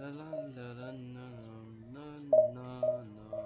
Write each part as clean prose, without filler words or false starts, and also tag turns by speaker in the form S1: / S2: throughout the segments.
S1: La la la la na na na na na.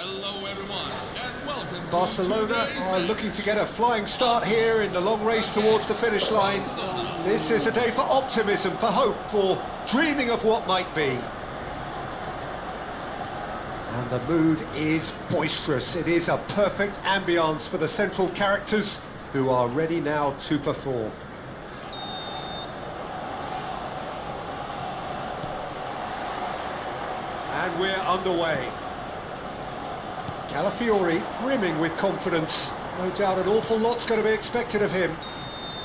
S2: Hello everyone, and welcome
S3: Barcelona are looking to get a flying start here in the long race towards the finish line. This is a day for optimism, for hope, for dreaming of what might be. And the mood is boisterous. It is a perfect ambience for the central characters who are ready now to perform. And we're underway. Calafiori brimming with confidence. No doubt an awful lot's going to be expected of him.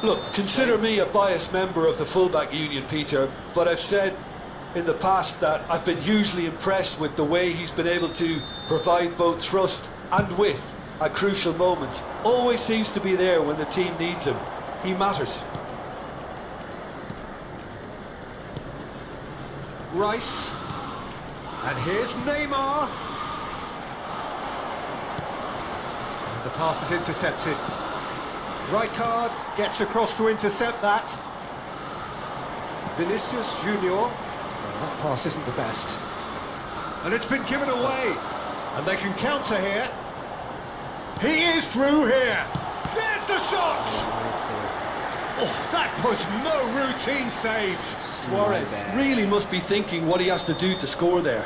S4: Look, consider me a biased member of the fullback union, Peter, but I've said in the past that I've been hugely impressed with the way he's been able to provide both thrust and width at crucial moments. Always seems to be there when the team needs him. He matters.
S3: Rice. And here's Neymar. The pass is intercepted. Rijkaard gets across to intercept that. Vinicius Junior. Well, that pass isn't the best. And it's been given away. And they can counter here. He is through here. There's the shot! Oh, that was no routine save.
S4: Suarez really must be thinking what he has to do to score there.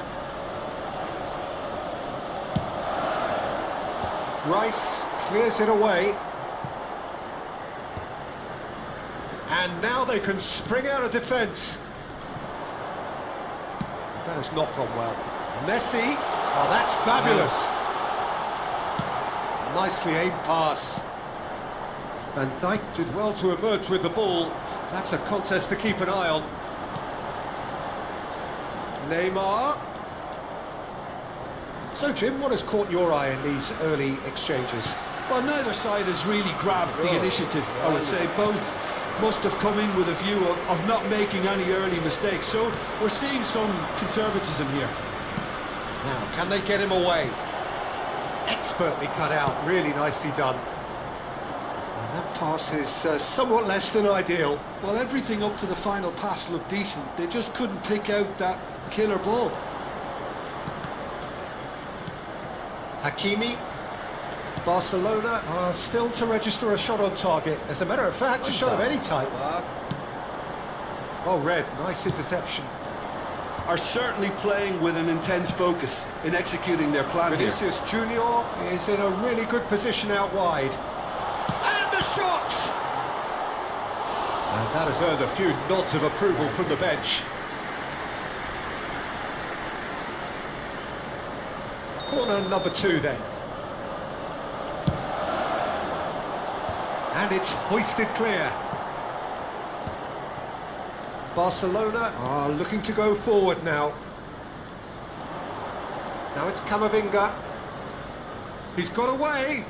S3: Rice clears it away. And now they can spring out of defence. That has not gone well. Messi, oh, that's fabulous. Nicely aimed pass. Van Dijk did well to emerge with the ball. That's a contest to keep an eye on. Neymar. So, Jim, what has caught your eye in these early exchanges?
S4: Well, neither side has really grabbed the initiative, I would say. Both must have come in with a view of not making any early mistakes. So we're seeing some conservatism here.
S3: Now, can they get him away? Expertly cut out, really nicely done. And that pass is somewhat less than ideal.
S4: Well, everything up to the final pass looked decent. They just couldn't pick out that killer ball.
S3: Hakimi. Barcelona are still to register a shot on target. As a matter of fact, a shot of any type. Well read, nice interception.
S4: Are certainly playing with an intense focus in executing their plan here.
S3: Vinicius Junior is in a really good position out wide. And the shot! And that has earned a few nods of approval from the bench. Corner number 2 then. And it's hoisted clear. Barcelona are looking to go forward now. Now it's Camavinga. He's got away.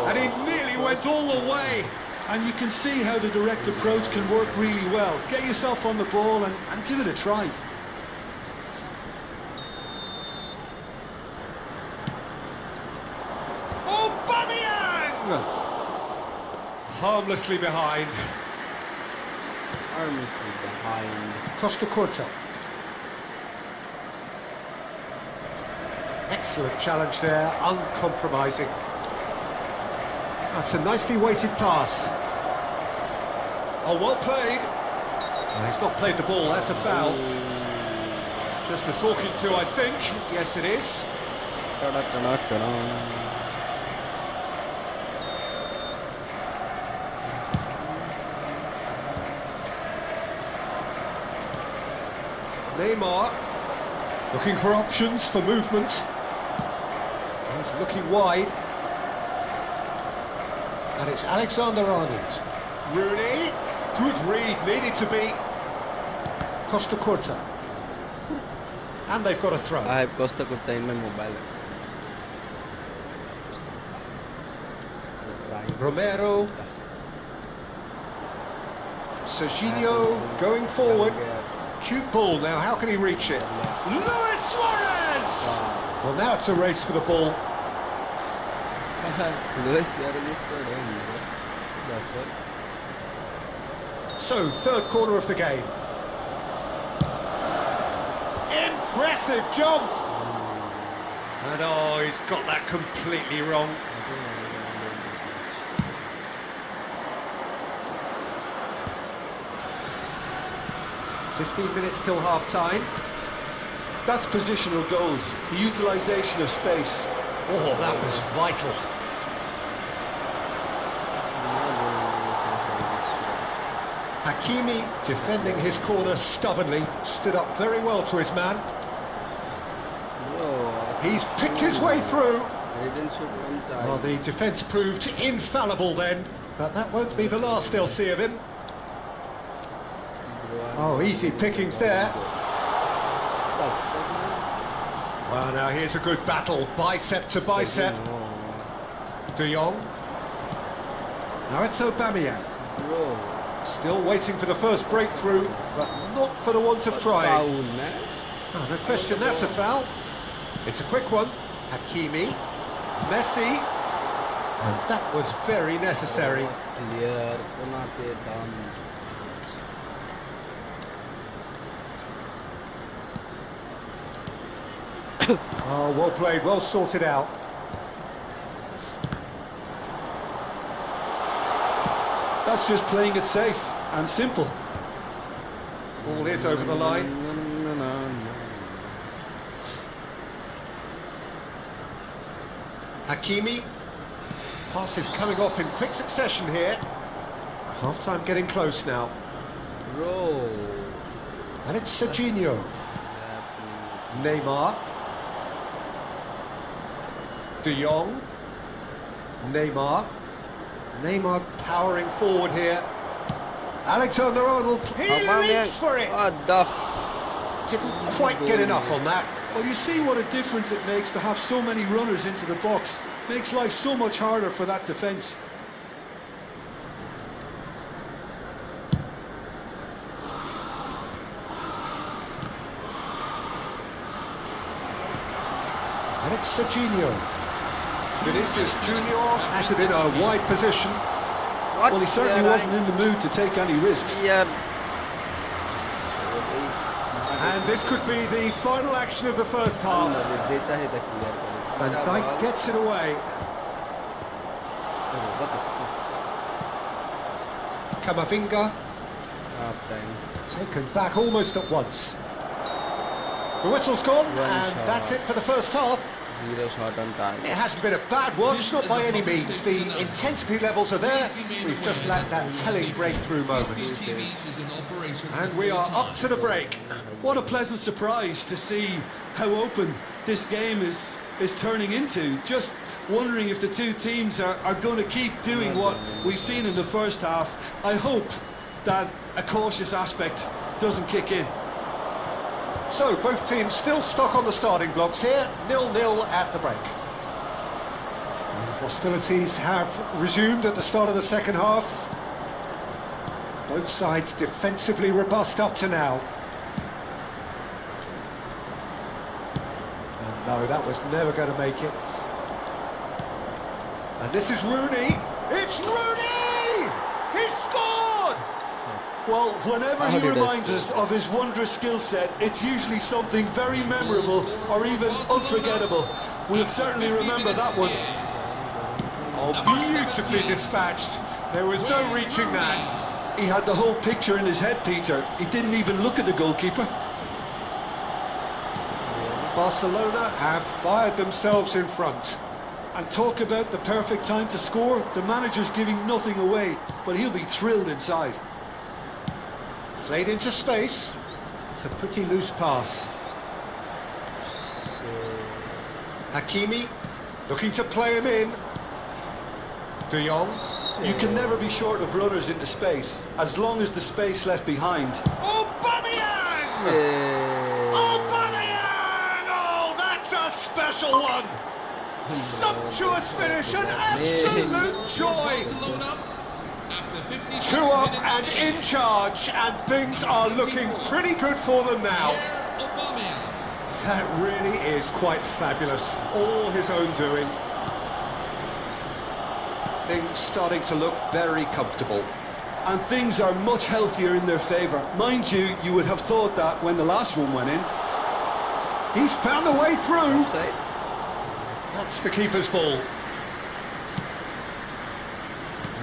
S3: And he nearly went all the way.
S4: And you can see how the direct approach can work really well. Get yourself on the ball and give it a try.
S3: Harmlessly behind.
S1: Harmlessly behind.
S3: Costa Curta. Excellent challenge there, uncompromising. That's a nicely weighted pass. Oh, well played. No, he's not played the ball, that's a foul. Just a talking to, I think. Yes, it is. Neymar, looking for options for movement. He's looking wide. And it's Alexander-Arnold. Rooney, good read, needed to be. Costa Curta. And they've got a throw.
S1: I have Costa Curta in my mobile.
S3: Romero. Serginho going forward. Cute ball, now how can he reach it? Luis Suarez! Well, now it's a race for the ball.
S1: Luis Suarez scored him.
S3: So, third quarter of the game. Impressive jump! And oh, he's got that completely wrong. 15 minutes till half-time.
S4: That's positional goals, the utilisation of space.
S3: Oh, that was vital. Hakimi, defending his corner stubbornly, stood up very well to his man. He's picked his way through. Well, the defence proved infallible then, but that won't be the last they'll see of him. Oh, easy pickings there. Well, now here's a good battle, bicep to bicep. De Jong. Now it's Aubameyang. Still waiting for the first breakthrough, but not for the want of trying. Oh, no question, that's a foul. It's a quick one. Hakimi. Messi. And that was very necessary.
S1: Clear. Konate down.
S3: Oh, well played, well sorted out.
S4: That's just playing it safe and simple.
S3: Ball is over the line. Hakimi. Pass is coming off in quick succession here. Half-time getting close now.
S1: Bro.
S3: And it's Serginho. Neymar. De Jong. Neymar. Neymar powering forward here. Alexander-Arnold. He leaps for it.
S1: What the?
S3: Didn't quite get enough on that.
S4: Well, you see what a difference it makes to have so many runners into the box. Makes life so much harder for that defence.
S3: And it's Serginho. Vinicius Junior has it in a wide position.
S1: What?
S4: Well, he certainly wasn't in the mood to take any risks.
S1: Yeah.
S3: And this could be the final action of the first half. Van Dijk gets it away. Camavinga taken back almost at once. The whistle's gone, and that's it for the first half.
S1: 0 shot on target.
S3: It hasn't been a bad watch, not by any means. The intensity levels are there. We've just lacked that telling breakthrough moment. And we are up to the break.
S4: What a pleasant surprise to see how open this game is turning into. Just wondering if the two teams are going to keep doing what we've seen in the first half. I hope that a cautious aspect doesn't kick in.
S3: So, both teams still stuck on the starting blocks here, 0-0 at the break. And hostilities have resumed at the start of the second half. Both sides defensively robust up to now. And no, that was never going to make it. And this is Rooney. It's Rooney! He scored!
S4: Well, whenever he reminds us of his wondrous skill set, it's usually something very memorable or even unforgettable. We'll certainly remember that one.
S3: Oh, beautifully dispatched. There was no reaching that.
S4: He had the whole picture in his head, Peter. He didn't even look at the goalkeeper.
S3: Barcelona have fired themselves in front.
S4: And talk about the perfect time to score. The manager's giving nothing away, but he'll be thrilled inside.
S3: Played into space. It's a pretty loose pass. Hakimi looking to play him in. De Jong.
S4: You can never be short of runners into space, as long as the space left behind.
S3: Aubameyang! Aubameyang! Oh, that's a special one! Sumptuous finish, an absolute joy! 2 up and in charge, and things are looking pretty good for them now. That really is quite fabulous, all his own doing. Things starting to look very comfortable.
S4: And things are much healthier in their favour. Mind you, you would have thought that when the last one went in.
S3: He's found a way through. That's the keeper's ball.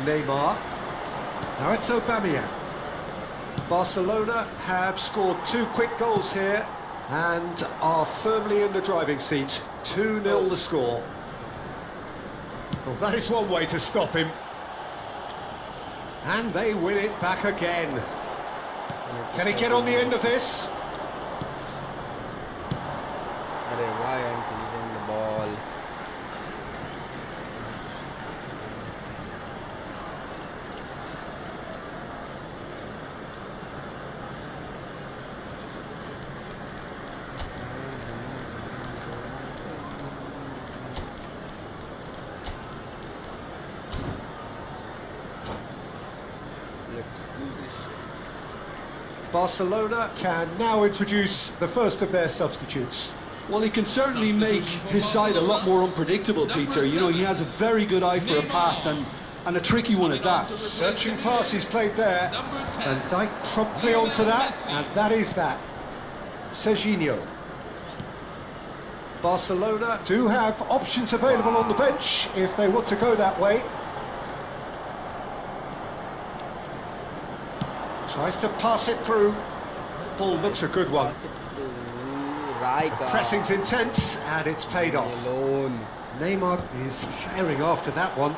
S3: Neymar. Now it's Aubameyang. Barcelona have scored 2 quick goals here and are firmly in the driving seat. 2-0 the score. Well, that is one way to stop him. And they win it back again. Can he get on the end of this?
S1: Why aren't you hitting the ball?
S3: Barcelona can now introduce the first of their substitutes.
S4: Well, he can certainly make his side a lot more unpredictable, Peter. You know, he has a very good eye for a pass and a tricky one at that.
S3: Searching pass he's played there. Van Dijk promptly onto that, and that is that. Serginho. Barcelona do have options available on the bench if they want to go that way. Tries to pass it through. That ball looks a good one. The pressing's intense and it's paid off.
S1: Alone.
S3: Neymar is firing after that one.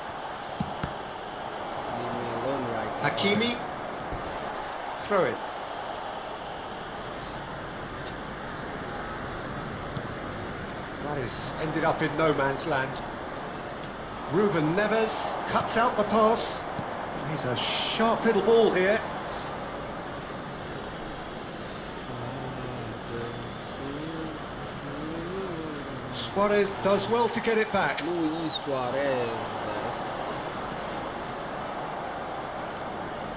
S1: Leave me alone, right?
S3: Hakimi. Throw it. That is ended up in no man's land. Ruben Neves cuts out the pass. He's a sharp little ball here. Suarez does well to get it back.
S1: Luis Suarez.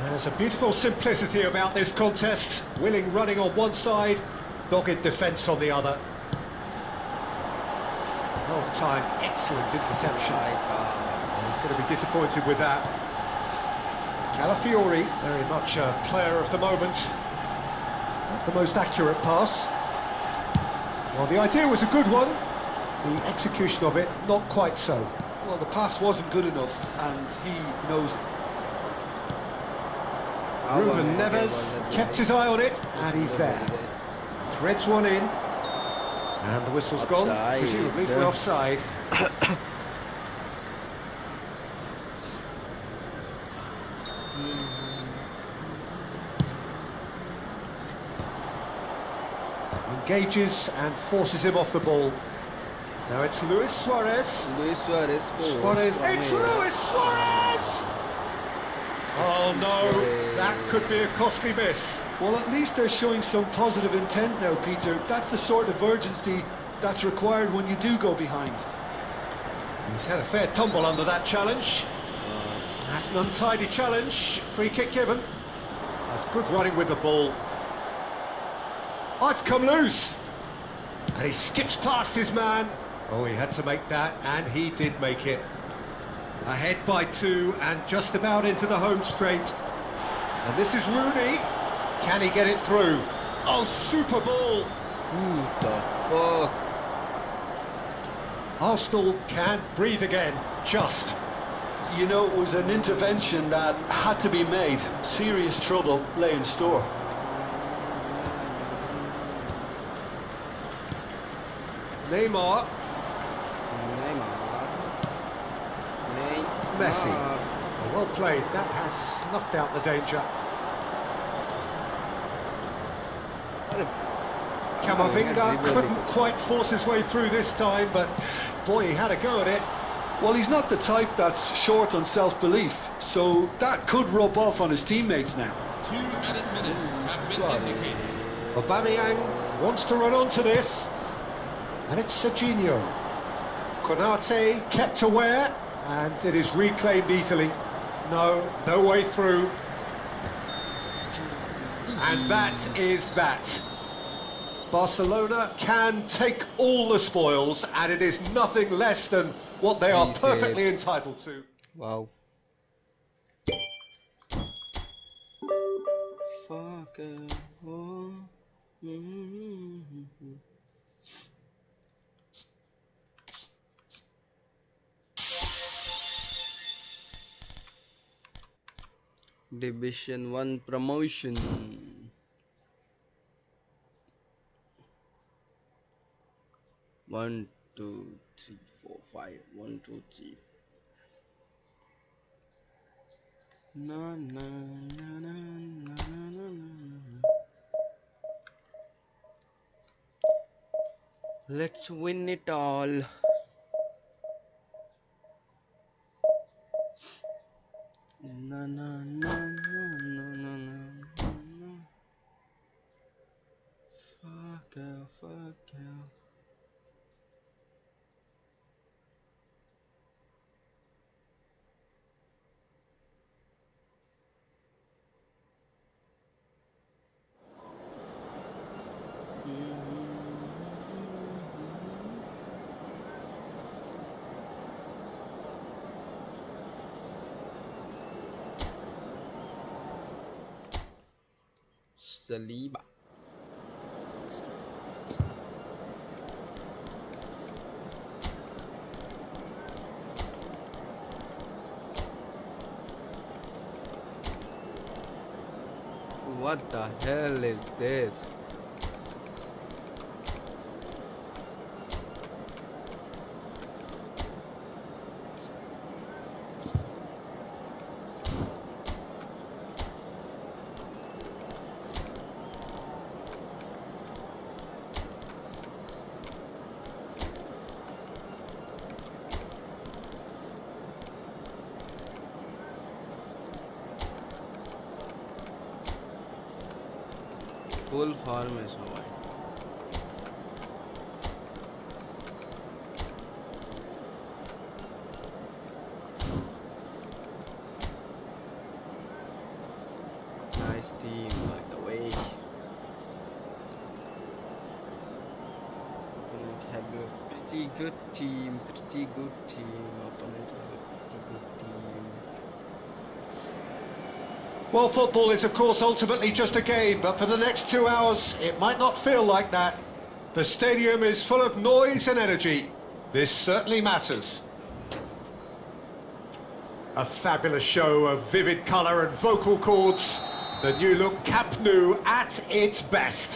S3: There's a beautiful simplicity about this contest. Willing running on one side, dogged defence on the other. Well timed, excellent interception. He's going to be disappointed with that. Calafiori, very much a player of the moment. Not the most accurate pass. Well, the idea was a good one. The execution of it, not quite so.
S4: Well, the pass wasn't good enough, and he knows it.
S3: Ruben Neves kept his eye on it, and he's there. Threads one in, and the whistle's gone,
S1: Offside.
S3: presumably for offside. Engages and forces him off the ball. Now it's Luis Suarez.
S1: Luis Suarez.
S3: Suarez, it's Luis Suarez! Oh no, that could be a costly miss.
S4: Well, at least they're showing some positive intent now, Peter. That's the sort of urgency that's required when you do go behind.
S3: He's had a fair tumble under that challenge. That's an untidy challenge. Free kick given. That's good running with the ball. Oh, it's come loose. And he skips past his man. Oh, he had to make that, and he did make it. Ahead by 2 and just about into the home straight. And this is Rooney. Can he get it through? Oh, super ball.
S1: What the fuck?
S3: Arsenal can't breathe again. Just.
S4: You know, it was an intervention that had to be made. Serious trouble lay in store.
S3: Neymar. Messi. Oh, well played. That has snuffed out the danger. Camavinga couldn't quite force his way through this time, but boy, he had a go at it.
S4: Well, he's not the type that's short on self-belief, so that could rub off on his teammates now.
S2: 2 added minutes have been indicated.
S3: Aubameyang wants to run onto this, and it's Serginho. Konate kept aware, and it is reclaimed easily. No way through. And that is that. Barcelona can take all the spoils, and it is nothing less than what they are perfectly entitled to.
S1: Wow. Fuck. Division 1 promotion. One, two, three, 4, 5. 1, 2, 3. Na na na na na na na. Let's win it all. Na na na na na na na. Fuck yeah, fuck yeah. Saliba. What the hell is this? ফুল ফর্মে সবাই। Nice team, by the way. Opponent have a pretty good team. Opponent have a pretty good team.
S3: Well, football is, of course, ultimately just a game, but for the next 2 hours, it might not feel like that. The stadium is full of noise and energy. This certainly matters. A fabulous show of vivid colour and vocal cords. The new look Camp Nou at its best.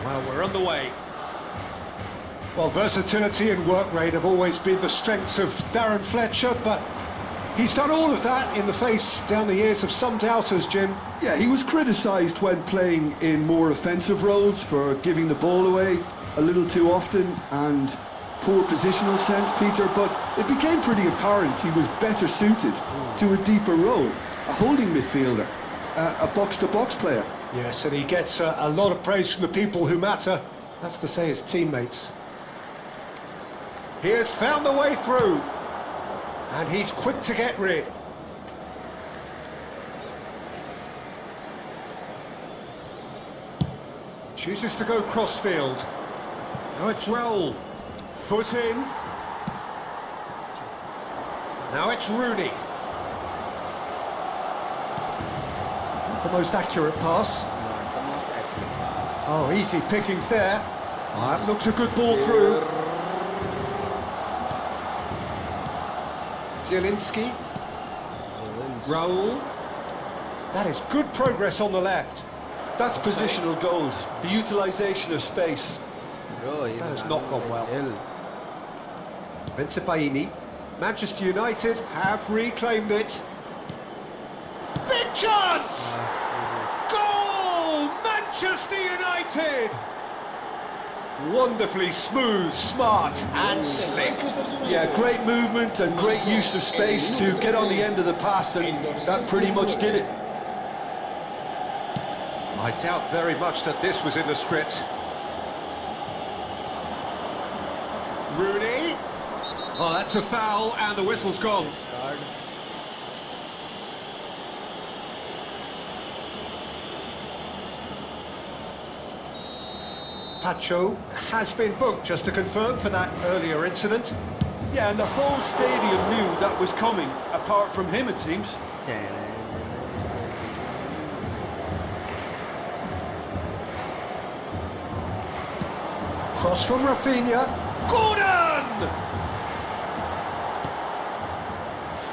S3: Well, we're on the way. Well, versatility and work rate have always been the strengths of Darren Fletcher, but he's done all of that in the face down the years of some doubters, Jim.
S4: Yeah, he was criticised when playing in more offensive roles for giving the ball away a little too often and poor positional sense, Peter, but it became pretty apparent he was better suited to a deeper role, a holding midfielder, a box-to-box player.
S3: Yes, and he gets a lot of praise from the people who matter. That's to say his teammates. He has found the way through. And he's quick to get rid. Chooses to go crossfield. Now it's Raul. Foot in. Now it's Rooney. Not the most accurate pass.
S1: Not the most accurate pass.
S3: Oh, easy pickings there. That looks a good ball through. Zielinski. Raul. That is good progress on the left.
S4: That's positional gold, the utilisation of space.
S1: Bro,
S3: That has not gone well. Bensebaini. Manchester United have reclaimed it. Big chance! Goal! Manchester United! Wonderfully smooth, smart and slick.
S4: Yeah, great movement and great use of space to get on the end of the pass, and that pretty much did it.
S3: I doubt very much that this was in the script. Rooney. Oh, that's a foul and the whistle's gone.
S1: Card.
S3: Pacho has been booked, just to confirm, for that earlier incident.
S4: Yeah, and the whole stadium knew that was coming, apart from him, it seems.
S3: Cross from Rafinha. Gordon!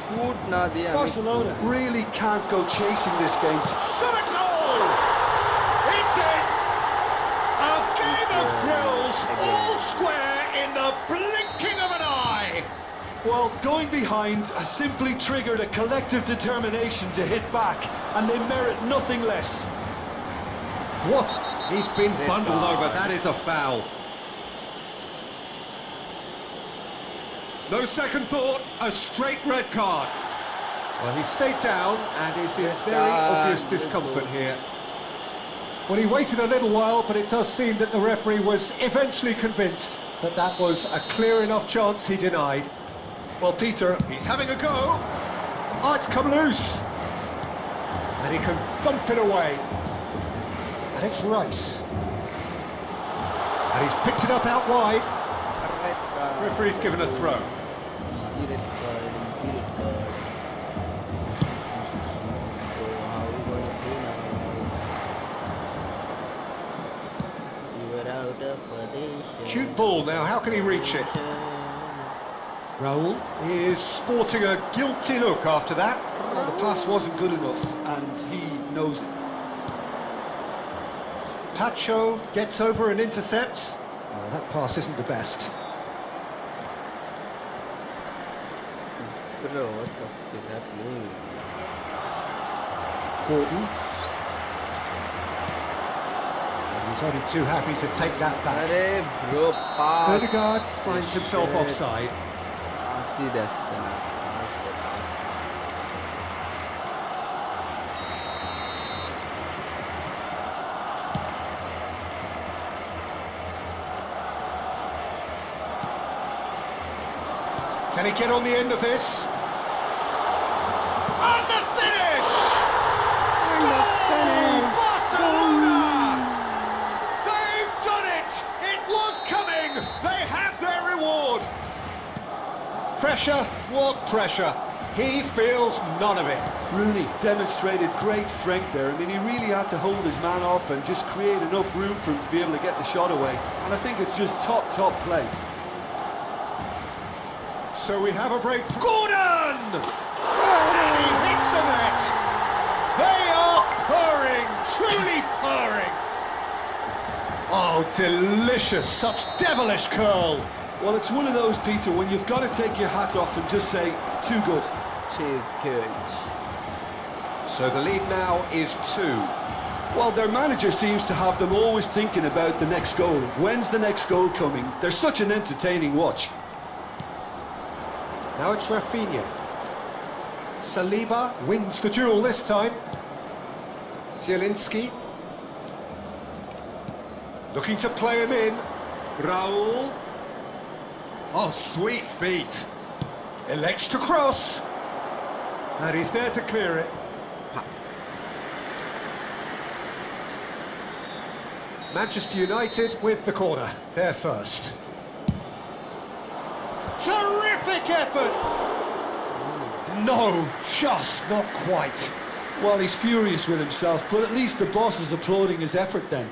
S1: Shoot na diya.
S4: Barcelona really can't go chasing this game.
S3: Shot a goal! It's in! A game of thrills, all square in the blinking of an eye!
S4: Well, going behind has simply triggered a collective determination to hit back, and they merit nothing less.
S3: What? He's been bundled over, that is a foul. No second thought, a straight red card. Well, he stayed down and is in very obvious discomfort here. Well, he waited a little while, but it does seem that the referee was eventually convinced that that was a clear enough chance he denied.
S4: Well, Peter,
S3: He's having a go. Oh, it's come loose. And he can thump it away. And it's Rice. And he's picked it up out wide. Referee's given a throw.
S1: Easy red card. So how are we going to do now? out of position.
S3: Cute ball now, how can he reach it? Raul is sporting a guilty look after that.
S4: Well, the pass wasn't good enough, and he knows it.
S3: Tacho gets over and intercepts. That pass isn't the best.
S1: Bro, what the fuck is happening?
S3: Gordon. And he's only too happy to take that back.
S1: Arey bro, pass.
S3: Ødegaard finds himself
S1: Shit.
S3: offside.
S1: See that pass.
S3: Can he get on the end of this? And the finish! Goal! Barcelona! They've done it! It was coming! They have their reward! Pressure? What pressure? He feels none of it.
S4: Rooney demonstrated great strength there. I mean, he really had to hold his man off and just create enough room for him to be able to get the shot away. And I think it's just top play.
S3: So we have a breakthrough. Gordon! And he hits the net. They are purring, truly purring. Oh, delicious, such devilish curl.
S4: Well, it's one of those, Peter, when you've got to take your hat off and just say, too good.
S1: Too good.
S3: So the lead now is 2.
S4: Well, their manager seems to have them always thinking about the next goal. When's the next goal coming? They're such an entertaining watch.
S3: Now it's Rafinha. Saliba wins the duel this time. Zielinski. Looking to play him in. Raul. Oh, sweet feet. Elects to cross. And he's there to clear it. Manchester United with the corner. They're first. Terrific effort! No, just not quite.
S4: Well, he's furious with himself, but at least the boss is applauding his effort then.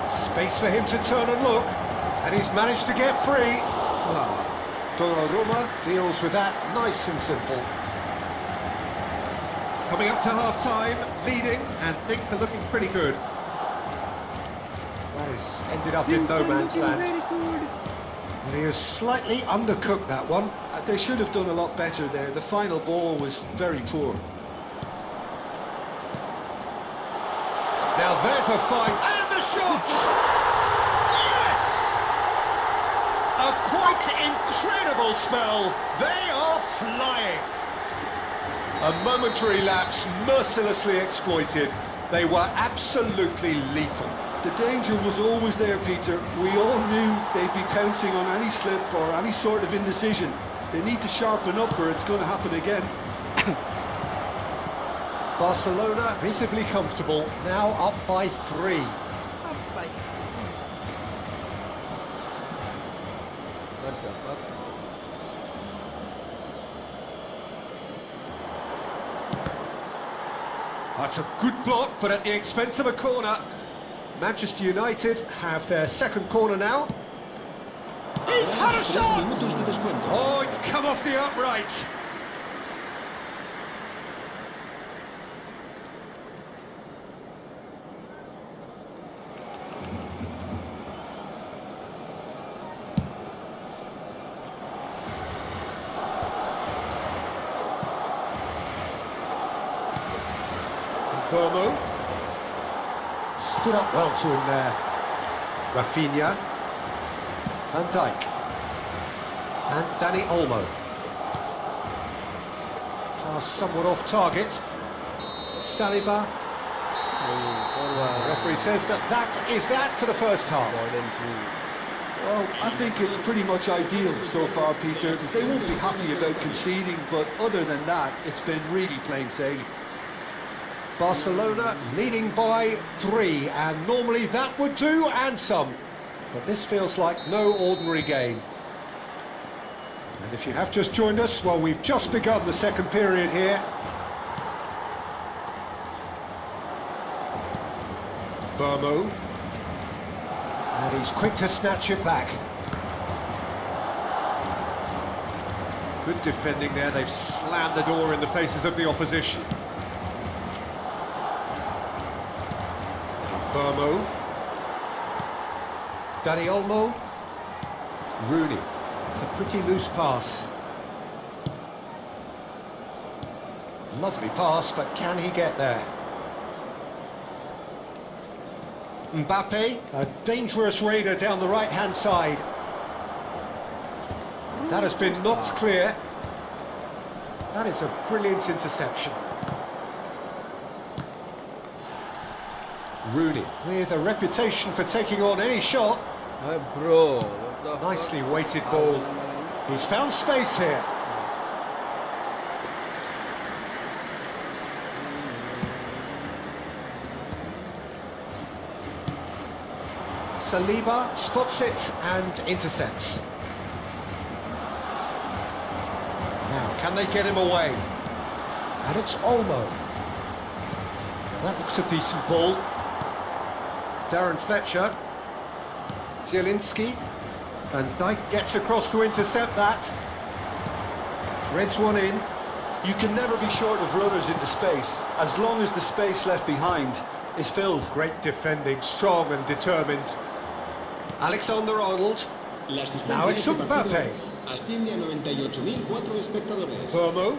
S3: Space for him to turn and look, and he's managed to get free. Donnarumma deals with that nice and simple. Coming up to half-time, leading, and things are looking pretty good. That has ended up in no man's land. And he has slightly undercooked that one.
S4: They should have done a lot better there. The final ball was very poor.
S3: Now there's a fight, and the shot! Yes! A quite incredible spell. They are flying. A momentary lapse mercilessly exploited. They were absolutely lethal.
S4: The danger was always there, Peter. We all knew they'd be pouncing on any slip or any sort of indecision. They need to sharpen up or it's going to happen again.
S3: Barcelona visibly comfortable, now up by 3.
S1: What the fuck?
S3: That's a good block, but at the expense of a corner. Manchester United have their second corner now. He's had a shot! Oh, it's come off the upright. Bomo stood up well to him there. Rafinha, Van Dijk, and Dani Olmo. Pass somewhat off target. Saliba. The referee says that is that for the first half.
S4: Well, I think it's pretty much ideal so far, Peter. They won't be happy about conceding, but other than that, it's been really plain sailing.
S3: Barcelona leading by 3, and normally that would do, and some. But this feels like no ordinary game. And if you have just joined us, well, we've just begun the second period here. Burmo. And he's quick to snatch it back. Good defending there, they've slammed the door in the faces of the opposition. Burmo. Dani Olmo. Rooney. It's a pretty loose pass. Lovely pass, but can he get there? Mbappe, a dangerous raider down the right-hand side. That has been knocked clear. That is a brilliant interception. Rooney, with a reputation for taking on any shot.
S1: Hey, bro, what the
S3: Nicely weighted ball. He's found space here. Saliba spots it and intercepts. Now, can they get him away? And it's Olmo. Now that looks a decent ball. Darren Fletcher. Zielinski. Van Dijk gets across to intercept that. Threads one in.
S4: You can never be short of runners into space, as long as the space left behind is filled.
S3: Great defending, strong and determined. Alexander-Arnold. Now it's Mbappe.
S5: Asciende a 98.004 espectadores.
S3: Burmo.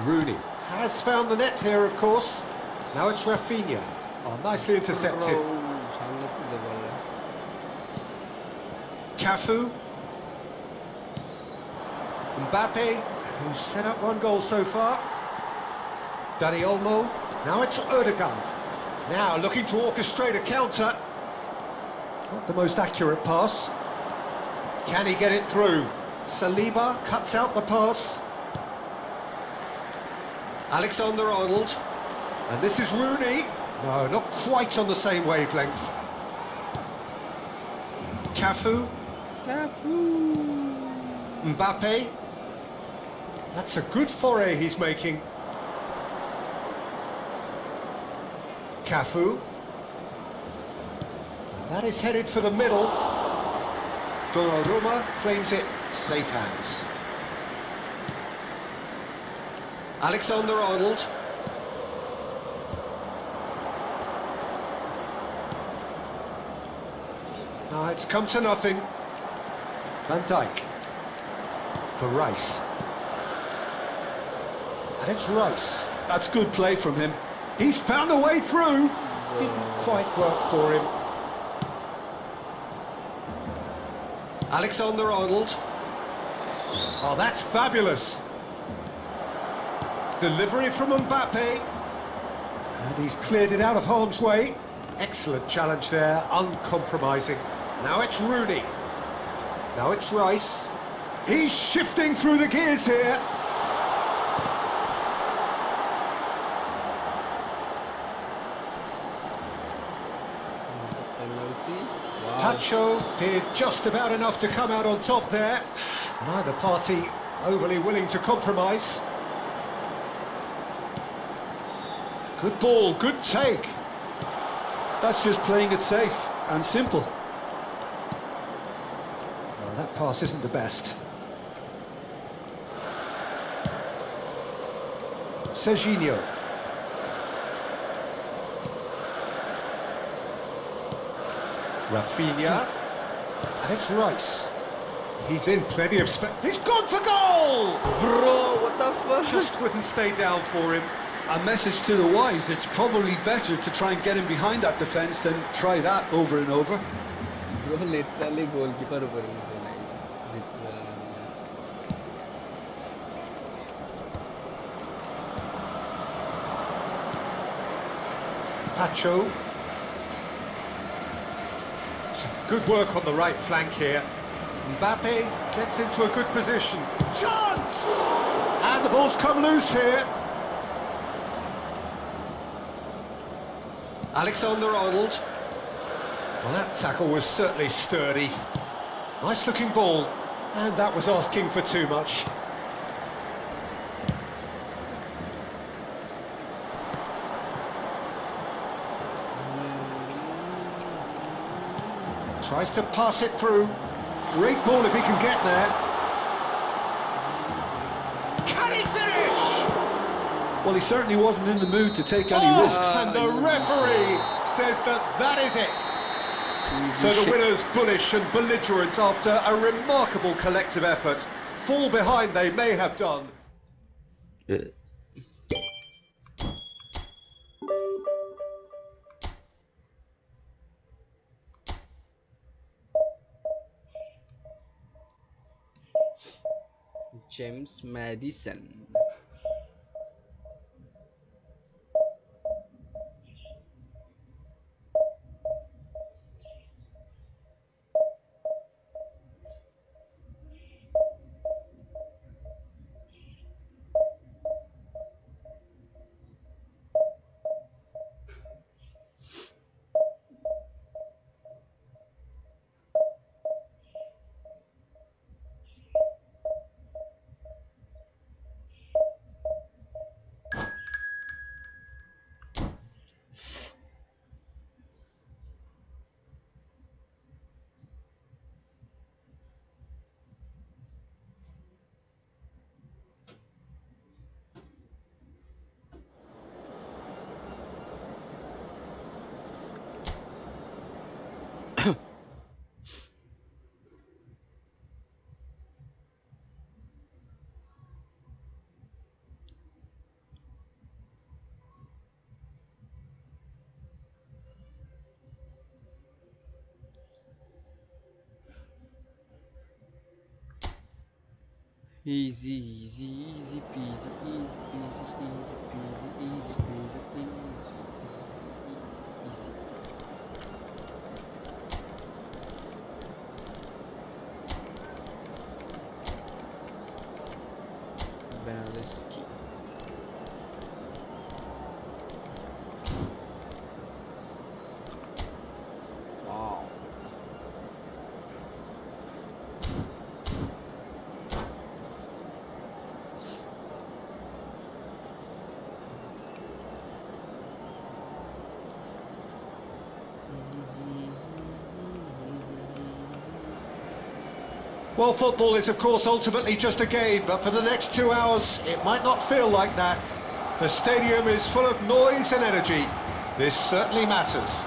S3: Rooney has found the net here, of course. Now it's Rafinha. Oh, nicely intercepted. Cafu. Mbappe, who's set up one goal so far. Dani Olmo. Now it's Odegaard. Now looking to orchestrate a counter. Not the most accurate pass. Can he get it through? Saliba cuts out the pass. Alexander-Arnold. And this is Rooney. No, not quite on the same wavelength. Cafu. Mbappe. That's a good foray he's making. Cafu. And that is headed for the middle. Donnarumma claims it, safe hands. Alexander-Arnold. Now it's come to nothing. Van Dijk. For Rice. And it's Rice.
S4: That's good play from him.
S3: He's found a way through. Didn't quite work for him. Alexander-Arnold. Oh, that's fabulous. Delivery from Mbappe. And he's cleared it out of harm's way. Excellent challenge there, uncompromising. Now it's Rooney. Now it's Rice. He's shifting through the gears here.
S1: Wow.
S3: Tacho did just about enough to come out on top there. Neither party overly willing to compromise. Good ball, good take.
S4: That's just playing it safe and simple.
S3: Well, that pass isn't the best. Serginho. Rafinha. And it's Rice. He's in plenty of space. He's gone for goal!
S1: Bro, what the fuck?
S3: Just wouldn't stay down for him.
S4: A message to the wise, it's probably better to try and get him behind that defence than try that over and over.
S1: Bro, literally goalkeeper ऊपर ही से नहीं जितना
S3: Tacho. Some good work on the right flank here. Mbappe gets into a good position. Chance! And the ball's come loose here. Alexander-Arnold. Well, that tackle was certainly sturdy. Nice looking ball. And that was asking for too much. Tries to pass it through. Great ball if he can get there. Can he finish?
S4: Well, he certainly wasn't in the mood to take any risks.
S3: And the referee says that that is it. So the winners, bullish and belligerent after a remarkable collective effort. Fall behind they may have done.
S1: James Madison. Easy, easy, easy peasy, easy peasy, easy peasy, easy peasy, easy, easy. Bernardeschi. Wow.
S3: Well, football is of course ultimately just a game, but for the next 2 hours it might not feel like that. The stadium is full of noise and energy. This certainly matters.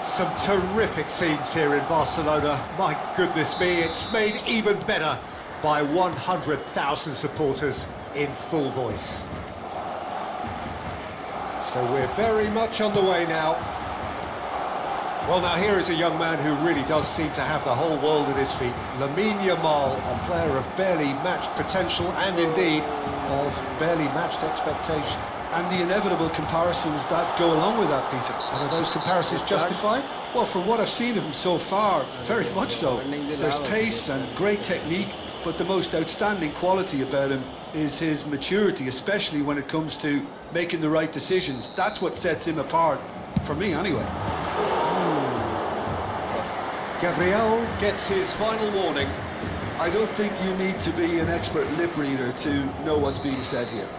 S3: Some terrific scenes here in Barcelona. My goodness me, it's made even better by 100,000 supporters in full voice. So we're very much on the way now. Well, now here is a young man who really does seem to have the whole world at his feet. Lamine Yamal, a player of barely matched potential and indeed of barely matched expectation.
S4: And the inevitable comparisons that go along with that, Peter.
S3: And are those comparisons justified?
S4: Well, from what I've seen of him so far, very much so. There's pace and great technique, but the most outstanding quality about him is his maturity, especially when it comes to making the right decisions. That's what sets him apart, for me anyway.
S3: Gabriel gets his final warning.
S4: I don't think you need to be an expert lip reader to know what's being said here.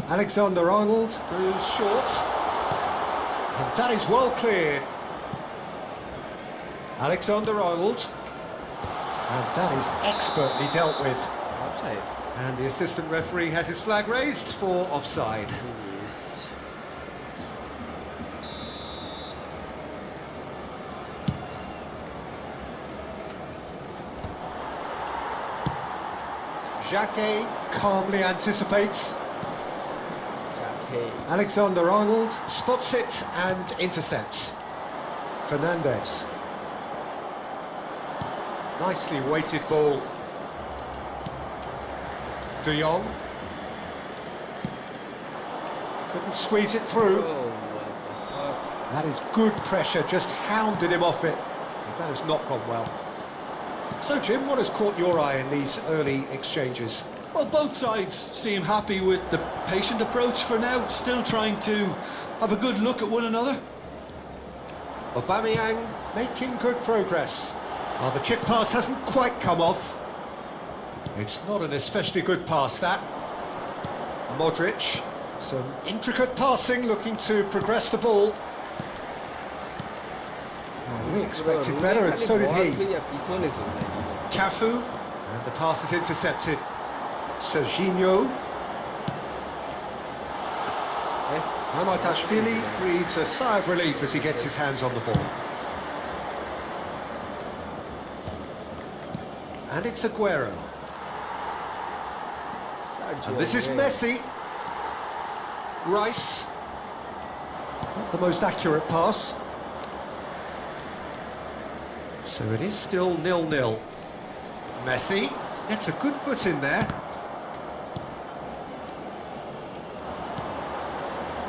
S3: Alexander-Arnold goes short. And that is well cleared. Alexander-Arnold. And that is expertly dealt with.
S1: Offside.
S3: And the assistant referee has his flag raised for offside.
S1: Yes.
S3: Jacquet calmly anticipates.
S1: Hey.
S3: Alexander-Arnold spots it and intercepts. Fernandez. Nicely weighted ball. De Jong. Couldn't squeeze it through.
S1: Oh, what the fuck?
S3: That is good pressure, just hounded him off it. And that has not gone well. So, Jim, what has caught your eye in these early exchanges?
S4: Well, both sides seem happy with the patient approach for now, still trying to have a good look at one another.
S3: Aubameyang making good progress. Oh, the chip pass hasn't quite come off. It's not an especially good pass, that. Modric. Some intricate passing, looking to progress the ball. Oh, we expected better, and so did he. Cafu. And the pass is intercepted. Serginho. Mamardashvili breathes a sigh of relief as he gets his hands on the ball. And it's Aguero. And this is Messi. Rice. Not the most accurate pass. So it is still 0-0. Messi gets a good foot in there.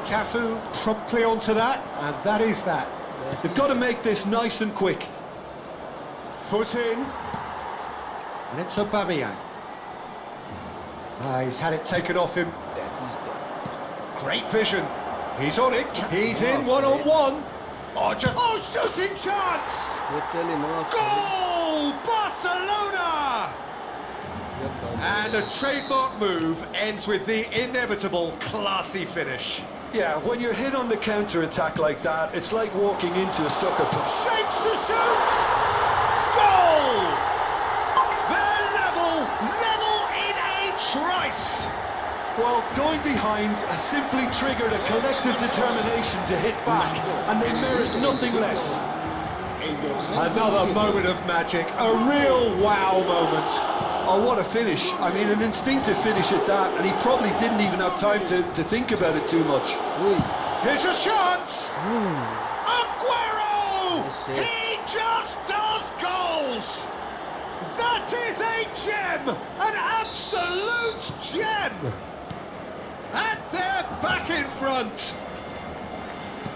S3: Cafu promptly onto that, and that is that.
S4: They've got to make this nice and quick.
S3: Foot in. And it's Aubameyang. He's had it taken off him. Great vision. He's on it. He's in one-on-one. Oh, shooting chance! Goal! Barcelona! And a trademark move ends with the inevitable classy finish.
S4: Yeah, when you're hit on the counter-attack like that, it's like walking into a sucker punch.
S3: Shapes to shoot! Goal! They're level in a trice!
S4: Well, going behind has simply triggered a collective determination to hit back, and they merit nothing less.
S3: Another moment of magic, a real wow moment.
S4: Oh, what a finish. I mean, an instinctive finish at that, and he probably didn't even have time to think about it too much.
S3: Here's a chance! Aguero! He just does goals! That is a gem! An absolute gem! And they're back in front!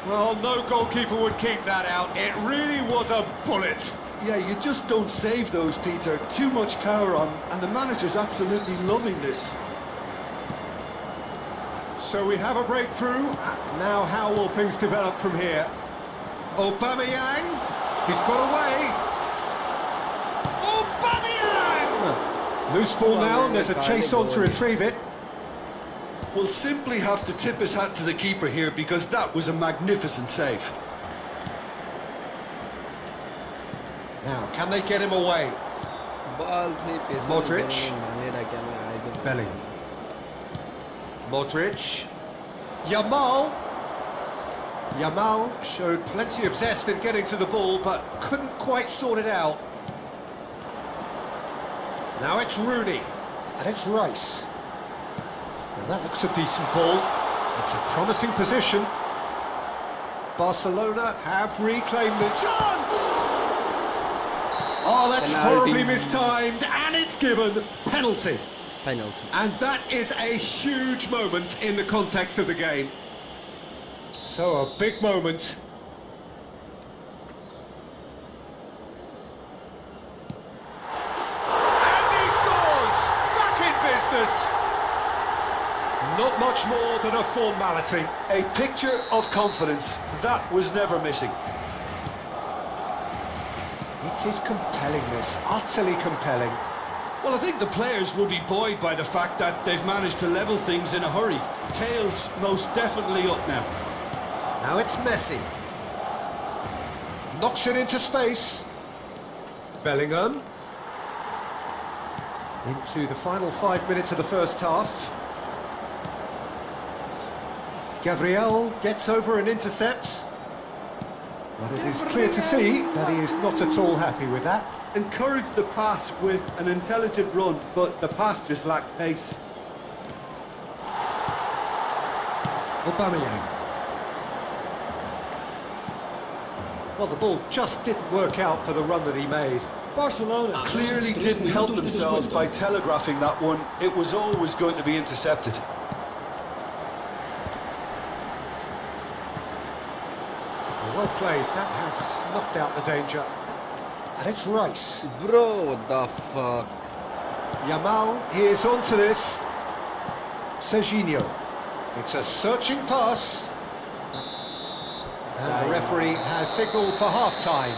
S3: Well, no goalkeeper would keep that out. It really was a bullet.
S4: Yeah, you just don't save those, Peter. Too much power on, and the manager's absolutely loving this.
S3: So we have a breakthrough. Now how will things develop from here? Aubameyang, he's got away. Aubameyang! Loose ball now, and there's a chase on to retrieve it.
S4: We'll simply have to tip his hat to the keeper here, because that was a magnificent save.
S3: Now, can they get him away? Modric. Bellingham. Modric. Yamal. Yamal showed plenty of zest in getting to the ball, but couldn't quite sort it out. Now it's Rooney. And it's Rice. Now that looks a decent ball. It's a promising position. Barcelona have reclaimed the chance! Oh, that's horribly mistimed, and it's given penalty. And that is a huge moment in the context of the game. So a big moment. And he scores! Back in business! Not much more than a formality.
S4: A picture of confidence. That was never missing.
S3: It is compelling, this, utterly compelling.
S4: Well, I think the players will be buoyed by the fact that they've managed to level things in a hurry. Tails most definitely up now.
S3: Now it's Messi. Knocks it into space. Bellingham. Into the final 5 minutes of the first half. Gabriel gets over and intercepts. But it is clear to see that he is not at all happy with that.
S4: Encouraged the pass with an intelligent run, but the pass just lacked pace.
S3: Aubameyang. Well, the ball just didn't work out for the run that he made.
S4: Barcelona clearly didn't help themselves by telegraphing that one. It was always going to be intercepted.
S3: Well played, that has snuffed out the danger. And it's Rice.
S1: Bro, what the fuck?
S3: Yamal, he is onto this. Serginho. It's a searching pass. And the referee has signalled for half-time.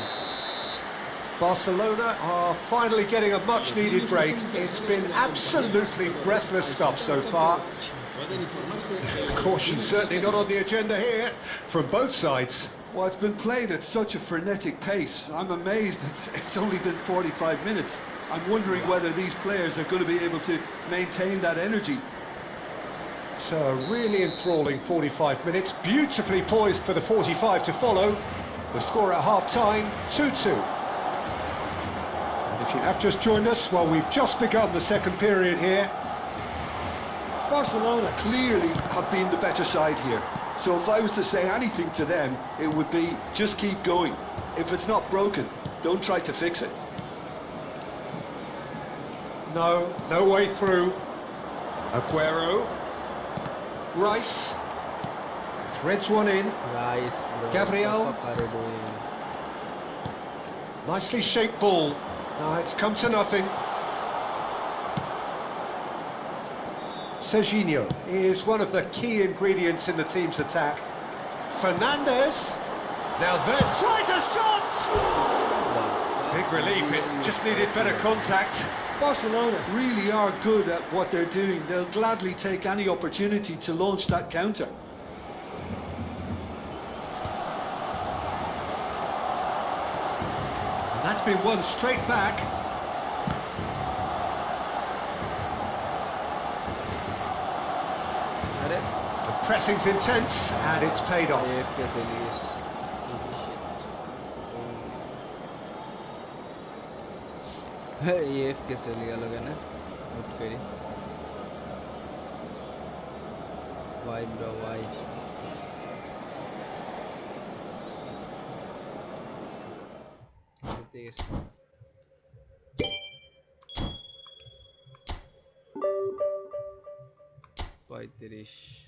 S3: Barcelona are finally getting a much-needed break. It's been absolutely breathless stuff so far. Caution certainly not on the agenda here from both sides.
S4: Well, it's been played at such a frenetic pace. I'm amazed it's only been 45 minutes. I'm wondering whether these players are going to be able to maintain that energy.
S3: So a really enthralling 45 minutes, beautifully poised for the 45 to follow. The score at half-time, 2-2. And if you have just joined us, well, we've just begun the second period here.
S4: Barcelona clearly have been the better side here. So if I was to say anything to them, it would be just keep going. If it's not broken, don't try to fix it.
S3: No way through. Aguero. Rice. Threads one in.
S1: Rice, bro.
S3: Gabriel.
S1: What the fuck are you doing?
S3: Nicely shaped ball. Now it's come to nothing. Serginho is one of the key ingredients in the team's attack. Fernandes. Now there tries a shot! Big relief, it just needed better contact.
S4: Barcelona really are good at what they're doing. They'll gladly take any opportunity to launch that counter.
S3: And that's been won straight back.
S1: अरे
S3: The pressing's intense and it's paid off.
S1: AFK से लिए easy shit. AFK से लिया लोग है ना उठ करी why bro why this Paitirish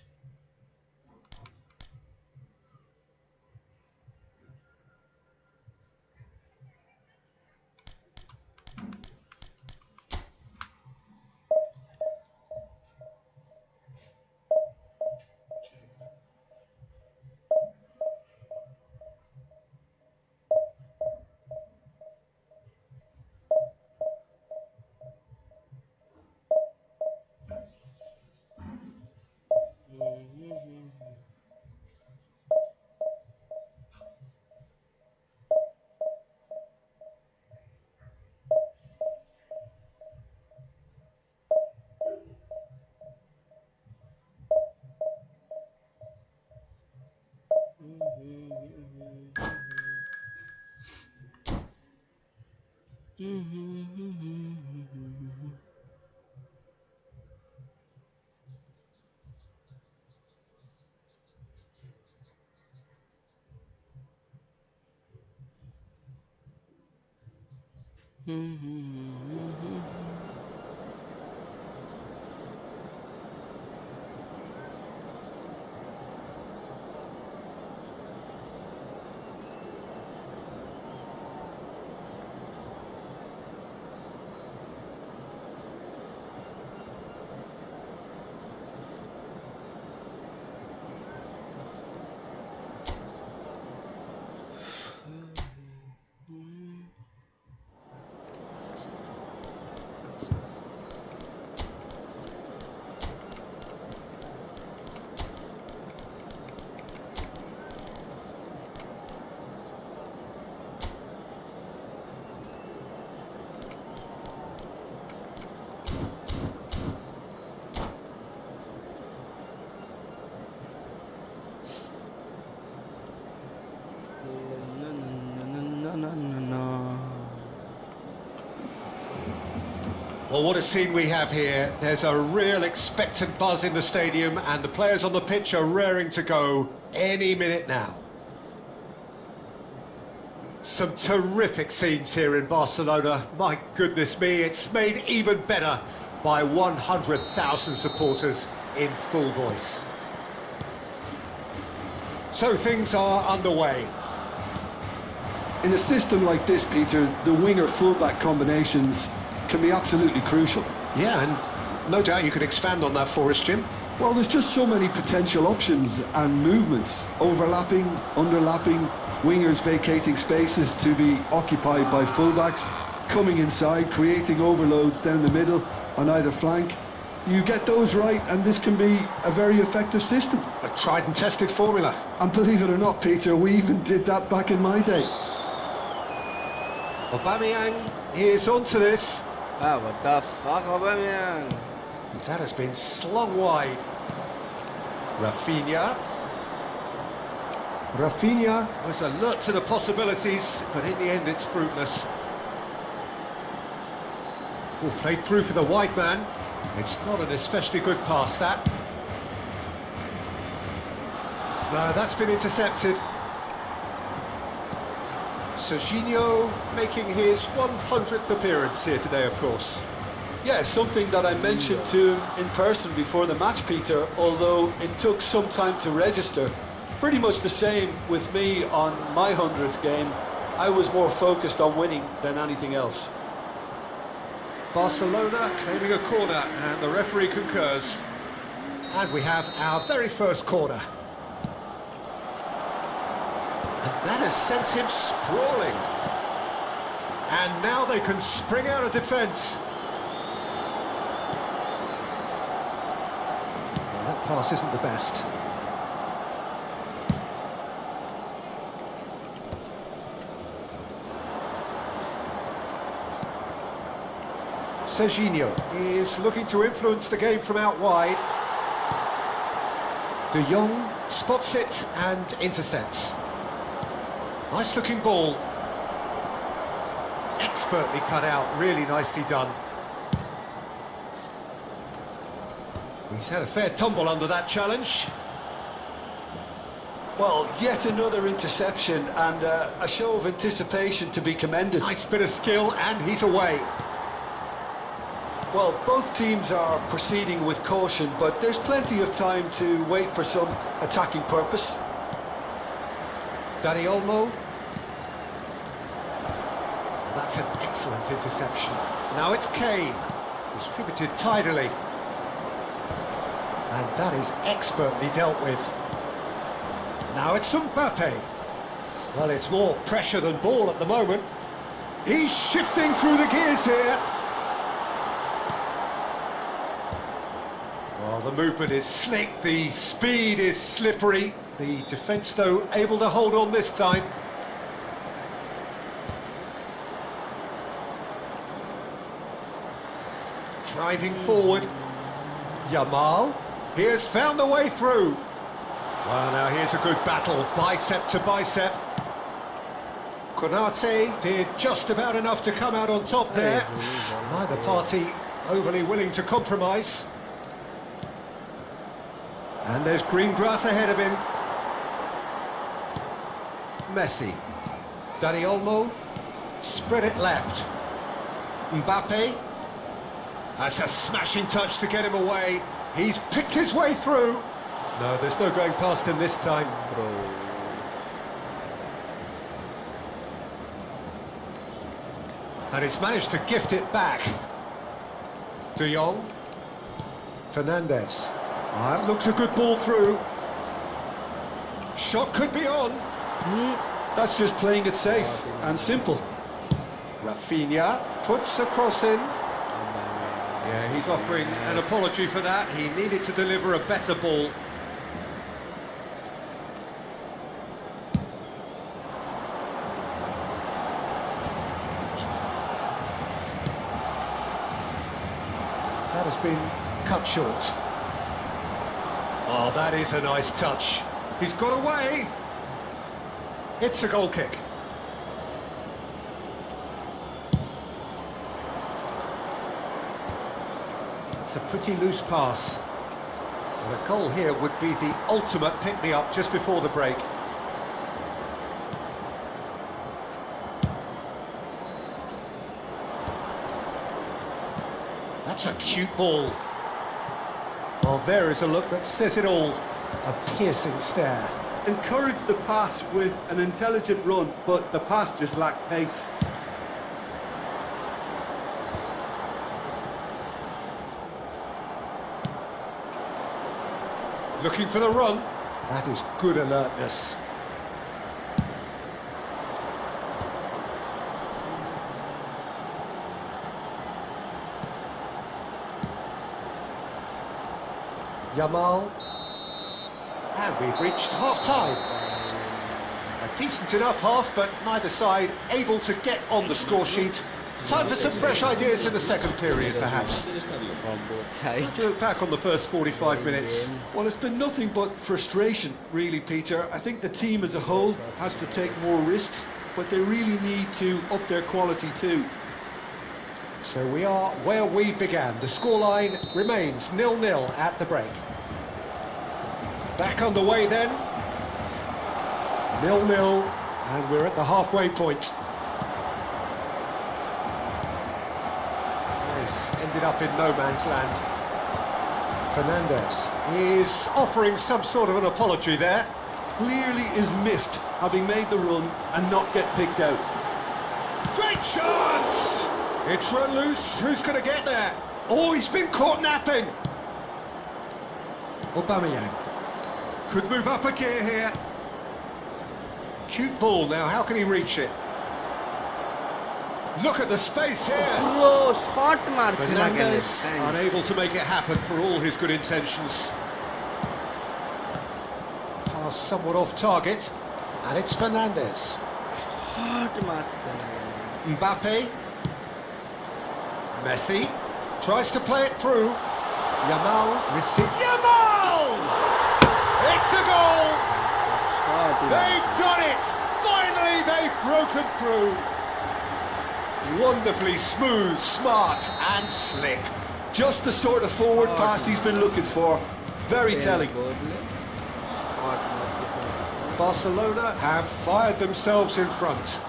S3: Well, what a scene we have here. There's a real expectant buzz in the stadium and the players on the pitch are raring to go any minute now. Some terrific scenes here in Barcelona. My goodness me, it's made even better by 100,000 supporters in full voice. So things are underway.
S4: In a system like this, Peter, the winger-fullback combinations can be absolutely crucial.
S3: Yeah, and no doubt you could expand on that for us, Jim.
S4: Well, there's just so many potential options and movements, overlapping, underlapping, wingers vacating spaces to be occupied by fullbacks, coming inside, creating overloads down the middle on either flank. You get those right and this can be a very effective system.
S3: A tried and tested formula.
S4: And believe it or not, Peter, we even did that back in my day.
S3: Aubameyang is onto this.
S1: Ah, what the fuck, Aubameyang?
S3: That has been slung wide. Rafinha. Rafinha was alert to the possibilities, but in the end it's fruitless. Will play through for the wide man. It's not an especially good pass, that. No, that's been intercepted. Serginho making his 100th appearance here today, of course.
S4: Yeah, something that I mentioned to him in person before the match, Peter, although it took some time to register. Pretty much the same with me on my 100th game. I was more focused on winning than anything else.
S3: Barcelona claiming a corner, and the referee concurs. And we have our very first corner. And that has sent him sprawling. And now they can spring out of defence. Well, that pass isn't the best. Serginho is looking to influence the game from out wide. De Jong spots it and intercepts. Nice looking ball. Expertly cut out, really nicely done. He's had a fair tumble under that challenge.
S4: Well, yet another interception and a show of anticipation to be commended.
S3: Nice bit of skill, and he's away.
S4: Well, both teams are proceeding with caution, but there's plenty of time to wait for some attacking purpose.
S3: Dani Olmo. That's an excellent interception. Now it's Kane. Distributed tidily. And that is expertly dealt with. Now it's Mbappe. Well, it's more pressure than ball at the moment. He's shifting through the gears here. Well, the movement is slick, the speed is slippery. The defence, though, able to hold on this time. Driving forward. Yamal. He has found the way through. Well, now here's a good battle, bicep to bicep. Konate did just about enough to come out on top there. Neither party overly willing to compromise. And there's green grass ahead of him. Messi. Dani Olmo. Spread it left. Mbappe. That's a smashing touch to get him away. He's picked his way through. No, there's no going past him this time.
S1: Bro.
S3: And he's managed to gift it back. De Jong. Fernandes. That looks a good ball through. Shot could be on.
S4: That's just playing it safe and simple.
S3: Rafinha puts a cross in. Yeah, he's offering an apology for that. He needed to deliver a better ball. That has been cut short. Oh, that is a nice touch. He's got away. It's a goal kick. It's a pretty loose pass. And a goal here would be the ultimate pick-me-up just before the break. That's a cute ball. Well, there is a look that says it all. A piercing stare.
S4: Encouraged the pass with an intelligent run, but the pass just lacked pace.
S3: Looking for the run. That is good alertness. Yamal. And we've reached half-time. A decent enough half, but neither side able to get on the score sheet. Time for some fresh ideas in the second period, perhaps.
S1: On both sides.
S3: To look back on the first 45 minutes.
S4: Well, it's been nothing but frustration, really, Peter. I think the team as a whole has to take more risks, but they really need to up their quality too.
S3: So we are where we began. The scoreline remains 0-0 at the break. Back on the way then. 0-0, and we're at the halfway point. This ended up in no man's land. Fernandes is offering some sort of an apology there.
S4: Clearly is miffed, having made the run and not get picked out.
S3: Great chance! It's run loose. Who's going to get there? Oh, he's been caught napping. Aubameyang could move up a gear here. Cute ball now. How can he reach it? Look at the space here.
S1: Bro, shot मारते ना
S3: Fernandes unable to make it happen for all his good intentions. Pass somewhat off target, and it's Fernandes.
S1: Shot मारते ना
S3: Mbappe. Messi tries to play it through. Yamal receives. Yamal! It's a goal! They've done it! Finally, they've broken through. Wonderfully smooth, smart and slick.
S4: Just the sort of forward pass he's been looking for. Very telling.
S3: Barcelona have fired themselves in front.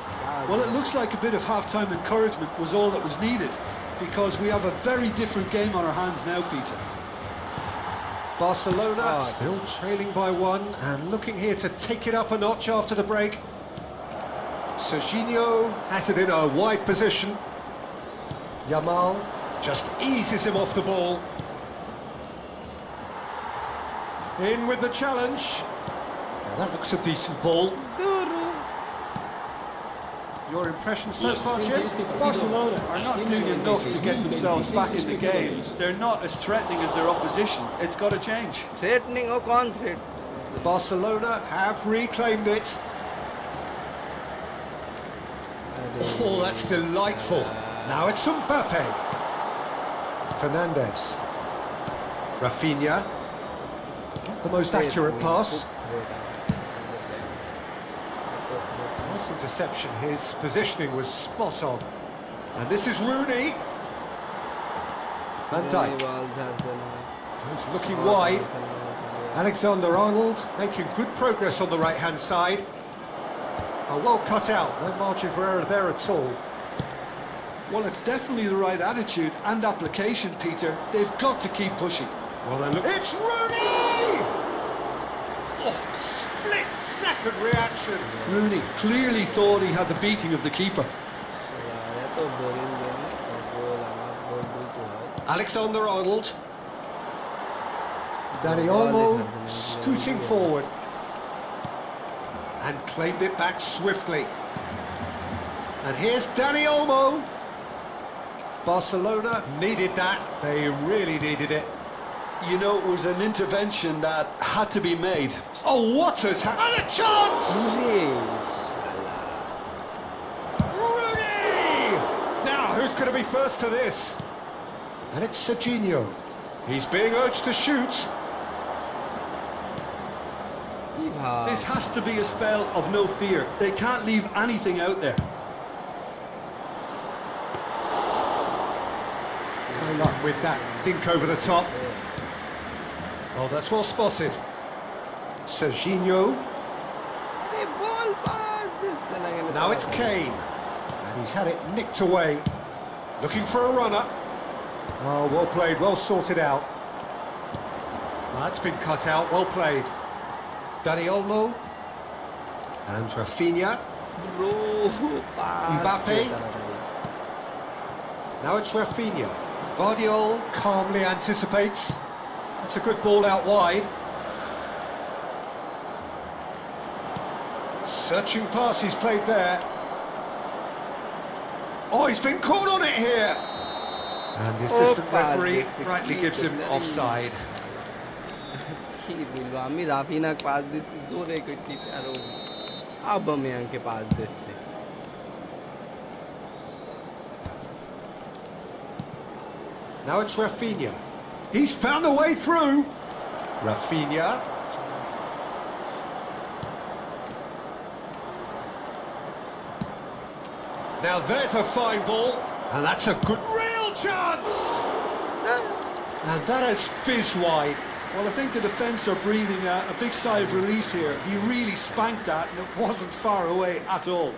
S4: Well, it looks like a bit of half-time encouragement was all that was needed, because we have a very different game on our hands now, Peter.
S3: Barcelona still trailing by one and looking here to take it up a notch after the break. Serginho has it in a wide position. Yamal just eases him off the ball. In with the challenge. Now that looks a decent ball. Your impression so far, Jim?
S4: Barcelona are not doing enough to get themselves back in the game. They're not as threatening as their opposition. It's got to change.
S1: Threatening or con threat?
S3: Barcelona have reclaimed it. Oh, that's delightful. Now it's Mbappe. Fernandes. Rafinha. Not the most accurate pass. Nice interception. His positioning was spot on. And this is Rooney. Van Dijk. He's looking wide. Alexander-Arnold making good progress on the right-hand side. Oh, well cut out. No margin for error there at all.
S4: Well, it's definitely the right attitude and application, Peter. They've got to keep pushing.
S3: Well, then look. It's Rooney! Oh, split-second reaction.
S4: Rooney clearly thought he had the beating of the keeper.
S3: Alexander-Arnold. Dani Olmo scooting forward. And claimed it back swiftly. And here's Dani Olmo. Barcelona needed that. They really needed it.
S4: You know, it was an intervention that had to be made.
S3: Oh, what has happened? And a chance! Rooney! Now, who's going to be first to this? And it's Serginho. He's being urged to shoot.
S4: This has to be a spell of no fear. They can't leave anything out there.
S3: No luck with that dink over the top. Oh, that's well spotted. Serginho. Now it's Kane. And he's had it nicked away. Looking for a runner. Oh, well played, well sorted out. That's been cut out, well played. Dani Olmo. And Rafinha. Mbappe. Now it's Rafinha. Guardiola calmly anticipates. That's a good ball out wide. Searching pass he's played there. Oh, he's been caught on it here. And the assistant referee rightly gives him offside.
S1: কি বলবো আমি Raphinha pass দিচ্ছি জোরে কইটি আর আবামিয়াংকে pass দিচ্ছে
S3: Now it's Rafinha. He's found a way through. Rafinha. Now there's a fine ball. And that's a good real chance. And that has fizzed wide.
S4: Well, I think the defence are breathing a big sigh of relief here. He really spanked that and it wasn't far away at all.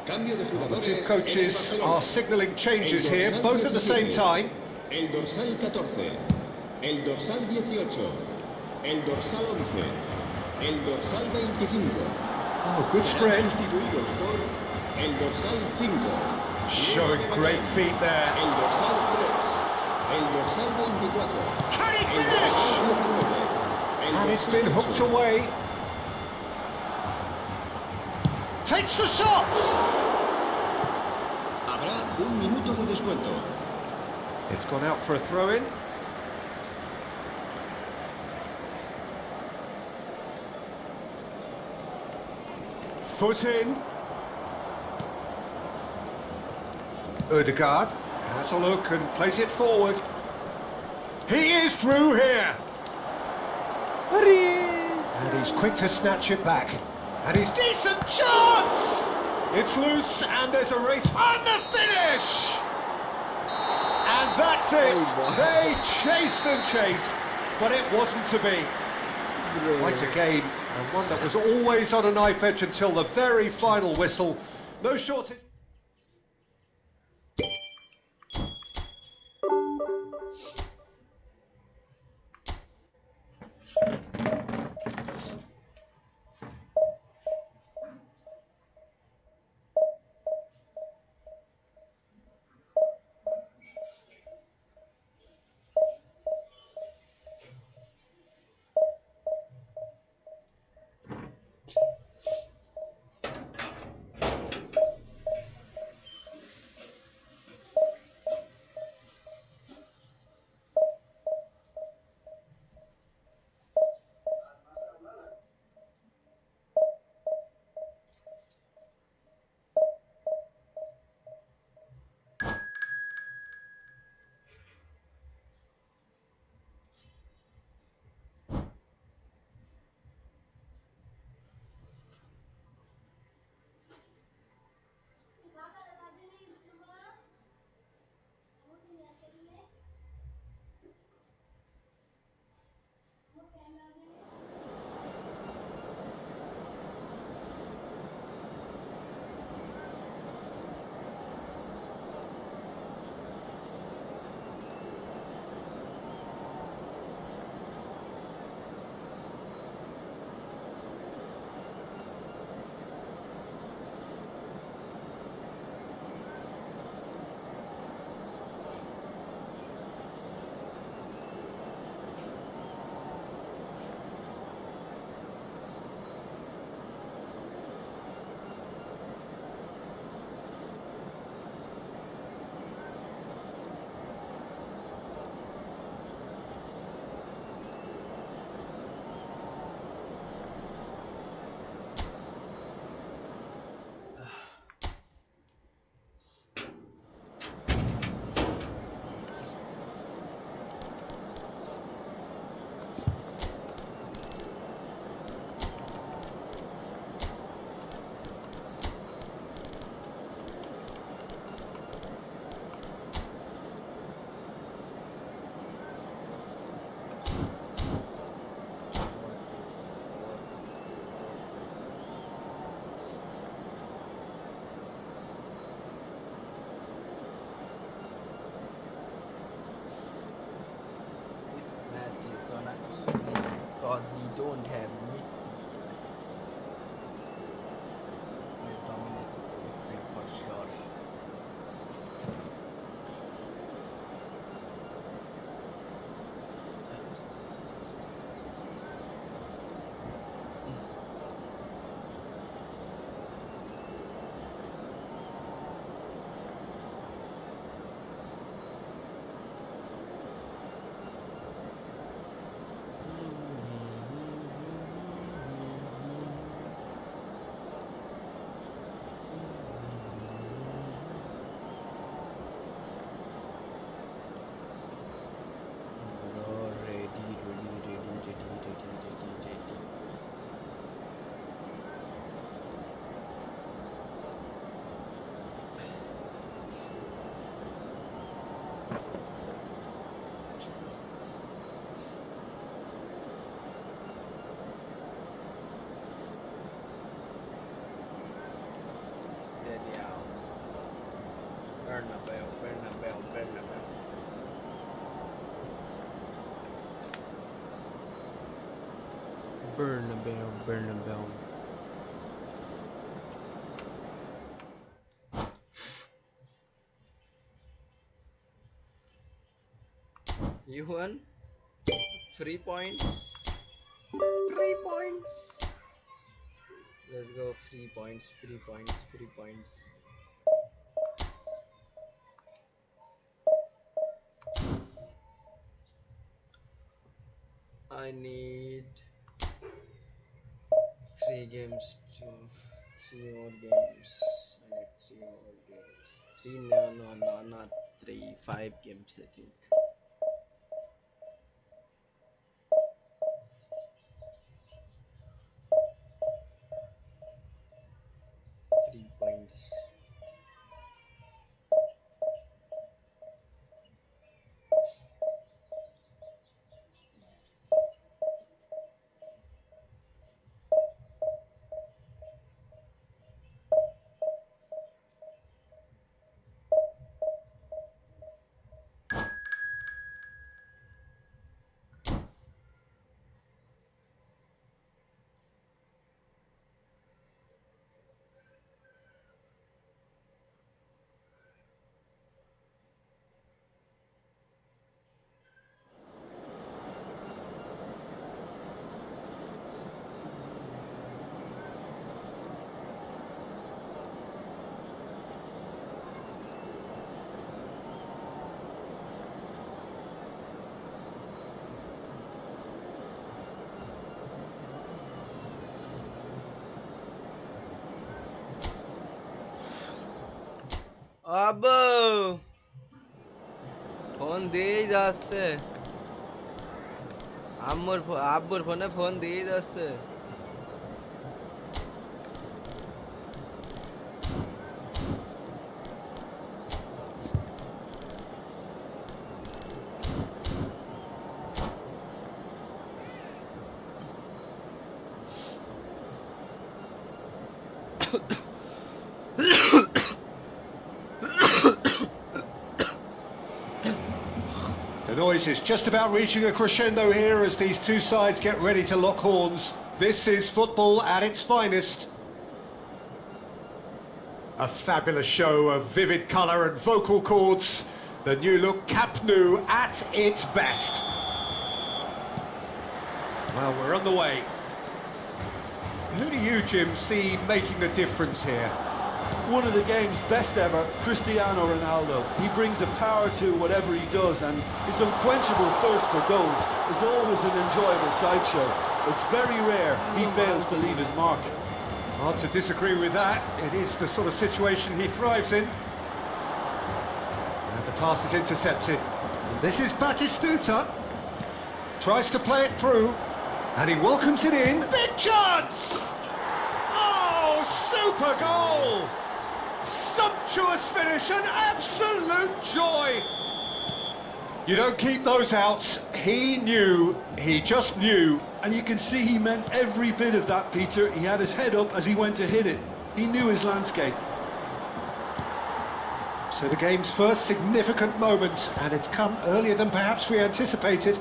S5: Cambio de
S3: The
S5: jugadores.
S3: two coaches are signalling changes here, both at the same time.
S5: El dorsal 14, el dorsal 18, el dorsal 11, el dorsal 25.
S3: Oh, good spread.
S5: Sustituidos por el dorsal 5.
S3: Showing great feet there.
S5: El dorsal 3, el dorsal 24.
S3: Can he
S5: El
S3: finish?
S5: dorsal 19, el
S3: And it's
S5: dorsal
S3: been hooked
S5: 8.
S3: away. Takes the shot!
S5: Habrá un minuto de descuento.
S3: It's gone out for a throw-in. Foot in. Ødegaard has a look and plays it forward. He is through here. And he's quick to snatch it back. And he's decent chance! It's loose and there's a race and the finish! And that's it!
S1: Oh,
S3: They chased and chased, but it wasn't to be. Quite a game, and one that was always on a knife edge until the very final whistle. No shortage.
S1: because he don't have mid. Dominate like for sure. Bro, ready. Steady out. Bernabeu. Bernabeu. You won? 3 points. 3 points. Let's go. 3 points. I need 3 games to 3 more games. I need 3 more games. 3 no, not 3, 5 games I think. 3 points. আব্বু phone দিয়েই যাচ্ছে আব্বুর ফোনে phone দিয়েই যাচ্ছে
S3: The noise is just about reaching a crescendo here as these two sides get ready to lock horns. This is football at its finest. A fabulous show of vivid colour and vocal cords. The new look Camp Nou at its best. Well, we're on the way. Who do you, Jim, see making the difference here?
S4: One of the game's best ever, Cristiano Ronaldo. He brings a power to whatever he does, and his unquenchable thirst for goals is always an enjoyable sideshow. It's very rare he fails to leave his mark.
S3: Hard to disagree with that. It is the sort of situation he thrives in. And the pass is intercepted. And this is Batistuta. Tries to play it through. And he welcomes it in. Big chance! Oh, super goal! Sumptuous finish, an absolute joy! You don't keep those outs. He knew, he just knew.
S4: And you can see he meant every bit of that, Peter. He had his head up as he went to hit it. He knew his landscape.
S3: So the game's first significant moment, and it's come earlier than perhaps we anticipated.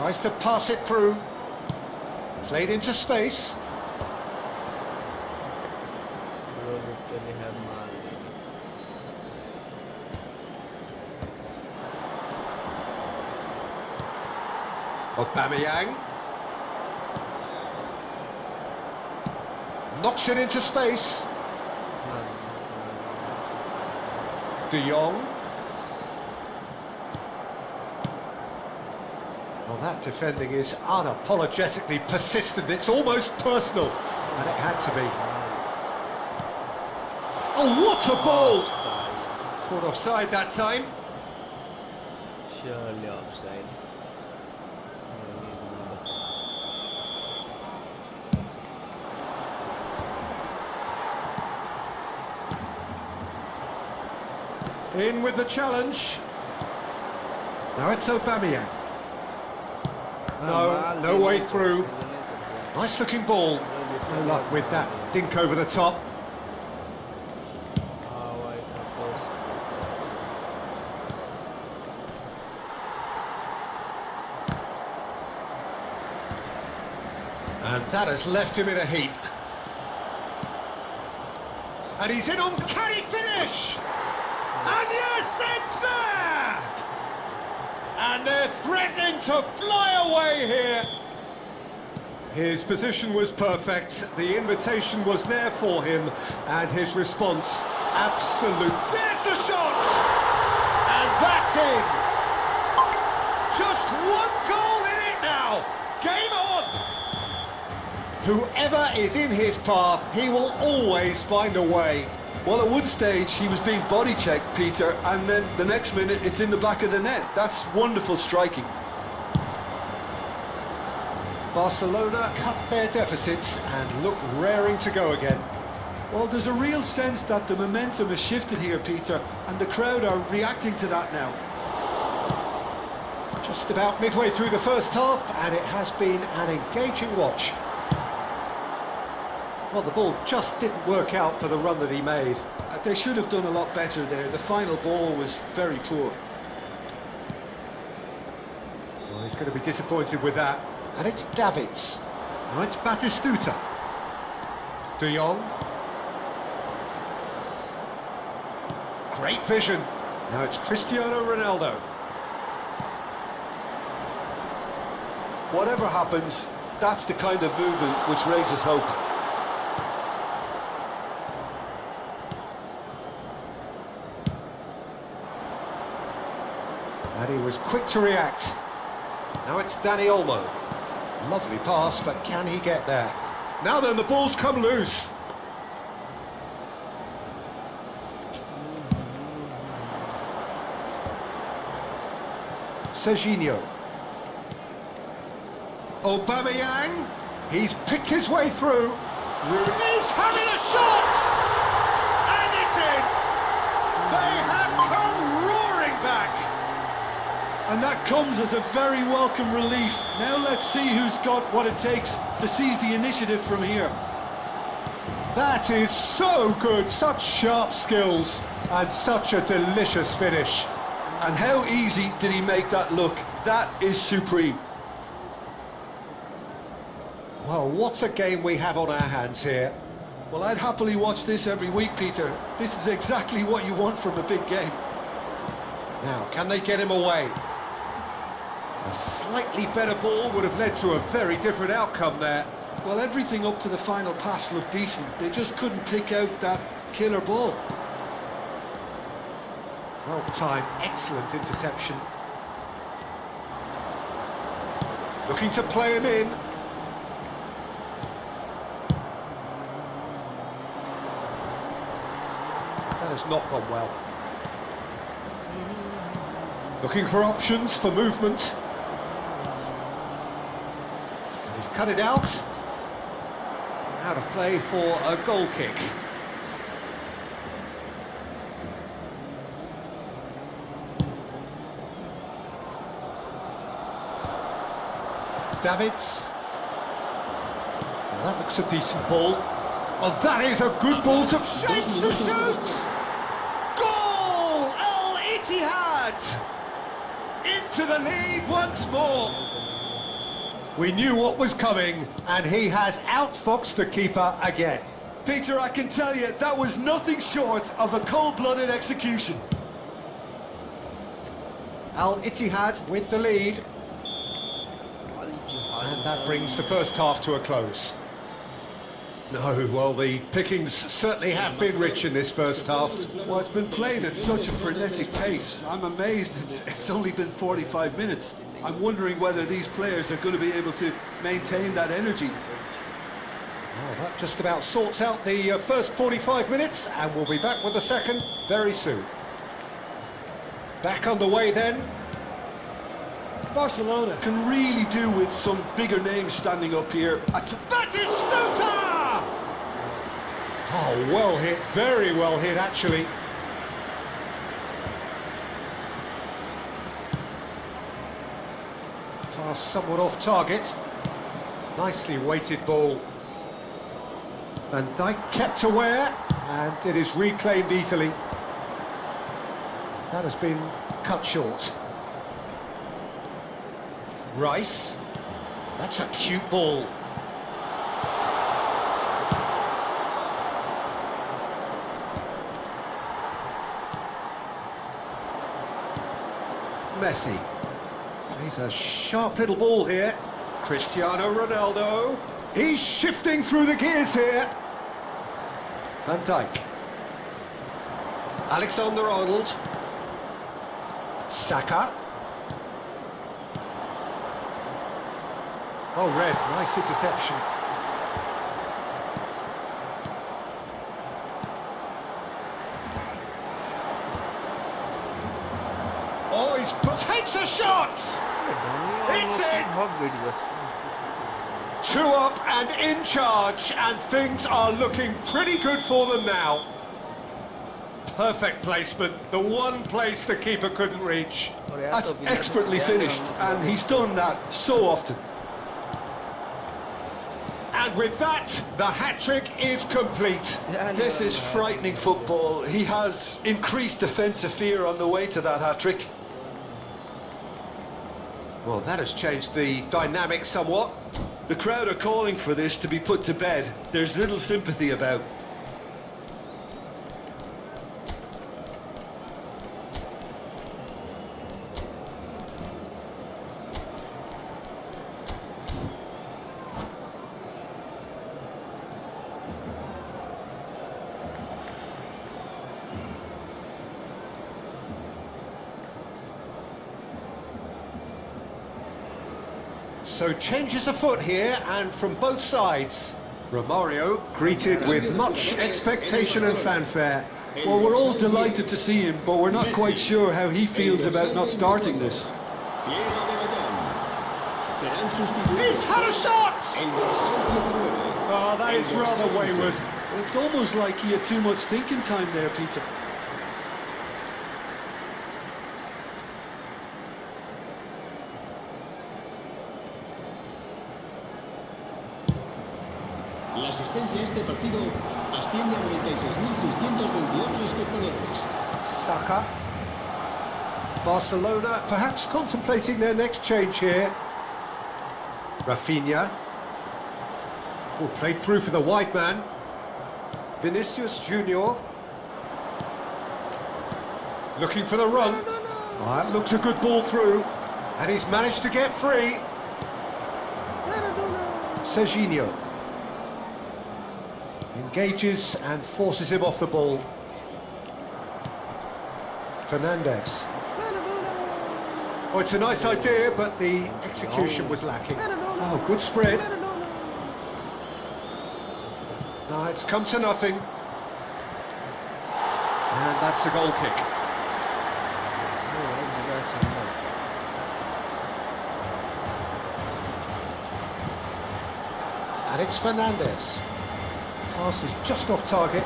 S3: Tries to pass it through. Played into space.
S1: Lo literally have Mane.
S3: Aubameyang. Knocks it into space. De Jong. Well, that defending is unapologetically persistent. It's almost personal, and it had to be. Oh, what a ball!
S1: Offside.
S3: Caught offside that time.
S1: Surely offside. No, he's not.
S3: In with the challenge. Now it's Aubameyang. No, no way through. Nice looking ball. No luck with that dink over the top.
S1: Why suppose?
S3: And that has left him in a heap. And he's in on uncanny finish! And yes, it's there! And they're threatening to fly away here. His position was perfect, the invitation was there for him, and his response, absolute. There's the shot! And that's in! Just one goal in it now! Game on! Whoever is in his path, he will always find a way.
S4: Well, at one stage he was being body checked, Peter, and then the next minute it's in the back of the net. That's wonderful striking.
S3: Barcelona cut their deficits and look raring to go again.
S4: Well, there's a real sense that the momentum has shifted here, Peter, and the crowd are reacting to that now.
S3: Just about midway through the first half, and it has been an engaging watch. Well, the ball just didn't work out for the run that he made.
S4: They should have done a lot better there. The final ball was very poor.
S3: Well, he's going to be disappointed with that. And it's Davids. Now it's Batistuta. De Jong. Great vision. Now it's Cristiano Ronaldo.
S4: Whatever happens, that's the kind of movement which raises hope.
S3: And he was quick to react. Now it's Dani Olmo. Lovely pass, but can he get there? Now then, the ball's come loose. Serginho. Aubameyang. He's picked his way through. He's having a shot! And it's in! They have come roaring back!
S4: And that comes as a very welcome relief. Now let's see who's got what it takes to seize the initiative from here.
S3: That is so good, such sharp skills, and such a delicious finish.
S4: And how easy did he make that look? That is supreme.
S3: Well, what a game we have on our hands here.
S4: Well, I'd happily watch this every week, Peter. This is exactly what you want from a big game.
S3: Now, can they get him away? A slightly better ball would have led to a very different outcome there.
S4: Well, everything up to the final pass looked decent. They just couldn't pick out that killer ball.
S3: Well timed, excellent interception. Looking to play him in. That has not gone well. Looking for options for movement. And he's cut it out. Out of play for a goal kick. Davids. Now that looks a decent ball. Oh, that is a good ball to shapes to shoot! Goal! Al Ittihad! Into the lead once more. We knew what was coming, and he has outfoxed the keeper again.
S4: Peter, I can tell you, that was nothing short of a cold-blooded execution.
S3: Al Ittihad with the lead, and that brings the first half to a close. No, well, the pickings certainly have been rich in this first half.
S4: Well, it's been played at such a frenetic pace. I'm amazed it's only been 45 minutes. I'm wondering whether these players are going to be able to maintain that energy.
S3: Oh, that just about sorts out the first 45 minutes, and we'll be back with the second very soon. Back on the way then.
S4: Barcelona can really do with some bigger names standing up here.
S3: Batistuta! Oh, well hit, very well hit actually. Pass somewhat off target. Nicely weighted ball. Van Dijk kept aware, and it is reclaimed easily. That has been cut short. Rice. That's a cute ball. Messi. Plays a sharp little ball here. Cristiano Ronaldo. He's shifting through the gears here. Van Dijk. Alexander-Arnold. Saka. Well read, nice interception. Oh, takes a shot! It's in! 2 up and in charge, and things are looking pretty good for them now. Perfect placement, the one place the keeper couldn't reach.
S4: That's expertly finished, and he's done that so often.
S3: And with that, the hat-trick is complete.
S4: This is frightening football. He has increased defensive fear on the way to that hat-trick.
S3: Well, that has changed the dynamic somewhat.
S4: The crowd are calling for this to be put to bed. There's little sympathy about.
S3: So changes afoot here, and from both sides. Romario greeted with much expectation and fanfare.
S4: Well, we're all delighted to see him, but we're not quite sure how he feels about not starting this.
S3: He's had a shot! Oh, that is rather wayward.
S4: It's almost like he had too much thinking time there, Peter.
S5: La asistencia a este partido asciende a 96.628 espectadores.
S3: Saka. Barcelona perhaps contemplating their next change here. Rafinha. Oh, played through for the wide man. Vinicius Junior. Looking for the run. Oh, that looks a good ball through. And he's managed to get free. Serginho. Engages and forces him off the ball. Fernandes. Oh, it's a nice idea, but the execution was lacking. Oh, good spread. No, it's come to nothing. And that's a goal kick. And it's Fernandes. Pass is just off target.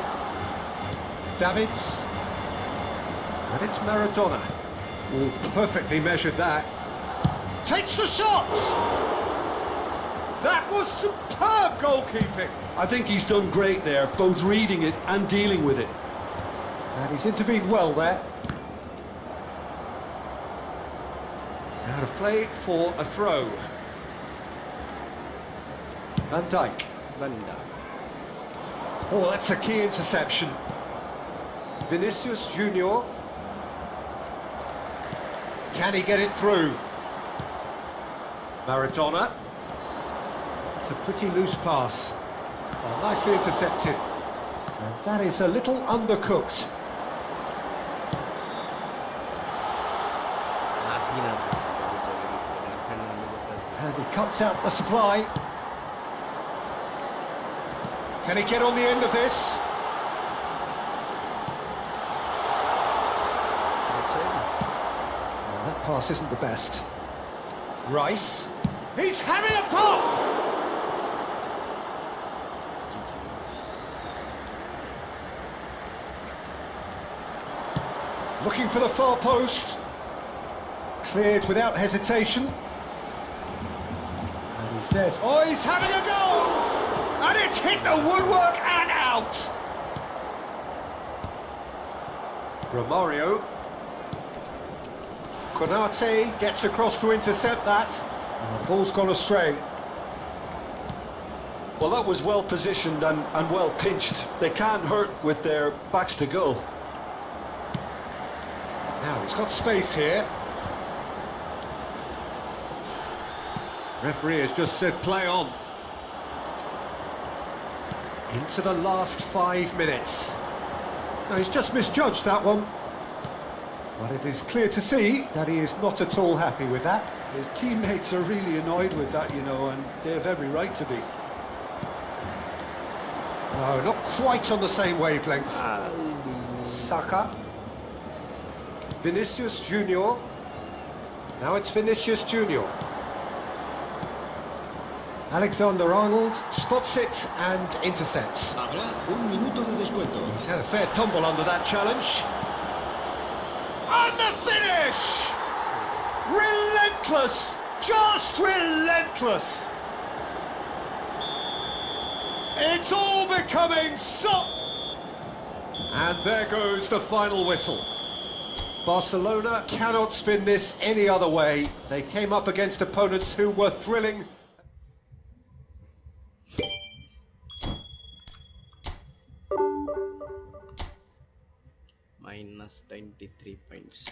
S3: Davids. And it's Maradona. Oh, perfectly measured that. Takes the shot! That was superb goalkeeping.
S4: I think he's done great there, both reading it and dealing with it.
S3: And he's intervened well there. Out of play for a throw. Van Dijk.
S1: Banda.
S3: Oh, that's a key interception. Vinicius Junior. Can he get it through? Maradona. It's a pretty loose pass. Oh, nicely intercepted. And that is a little undercooked. And he cuts out the supply. Can he get on the end of this? Oh, that pass isn't the best. Rice. He's having a pop! Looking for the far post. Cleared without hesitation. And he's there. Oh, he's having a go! And it's hit the woodwork and out! Romario. Konate gets across to intercept that. And the ball's gone astray.
S4: Well, that was well positioned and well pinched. They can't hurt with their backs to goal.
S3: Now he's got space here. Referee has just said play on. Into the last 5 minutes. Now he's just misjudged that one. But it is clear to see that he is not at all happy with that.
S4: His teammates are really annoyed with that, you know, and they have every right to be.
S3: No, not quite on the same wavelength. Saka. Vinicius Junior. Now it's Vinicius Junior. Alexander-Arnold spots it and intercepts.
S5: Habrá un minuto de descuento.
S3: He's had a fair tumble under that challenge. And the finish! Relentless! Just relentless! It's all becoming so... And there goes the final whistle. Barcelona cannot spin this any other way. They came up against opponents who were thrilling.
S1: Minus 23 points.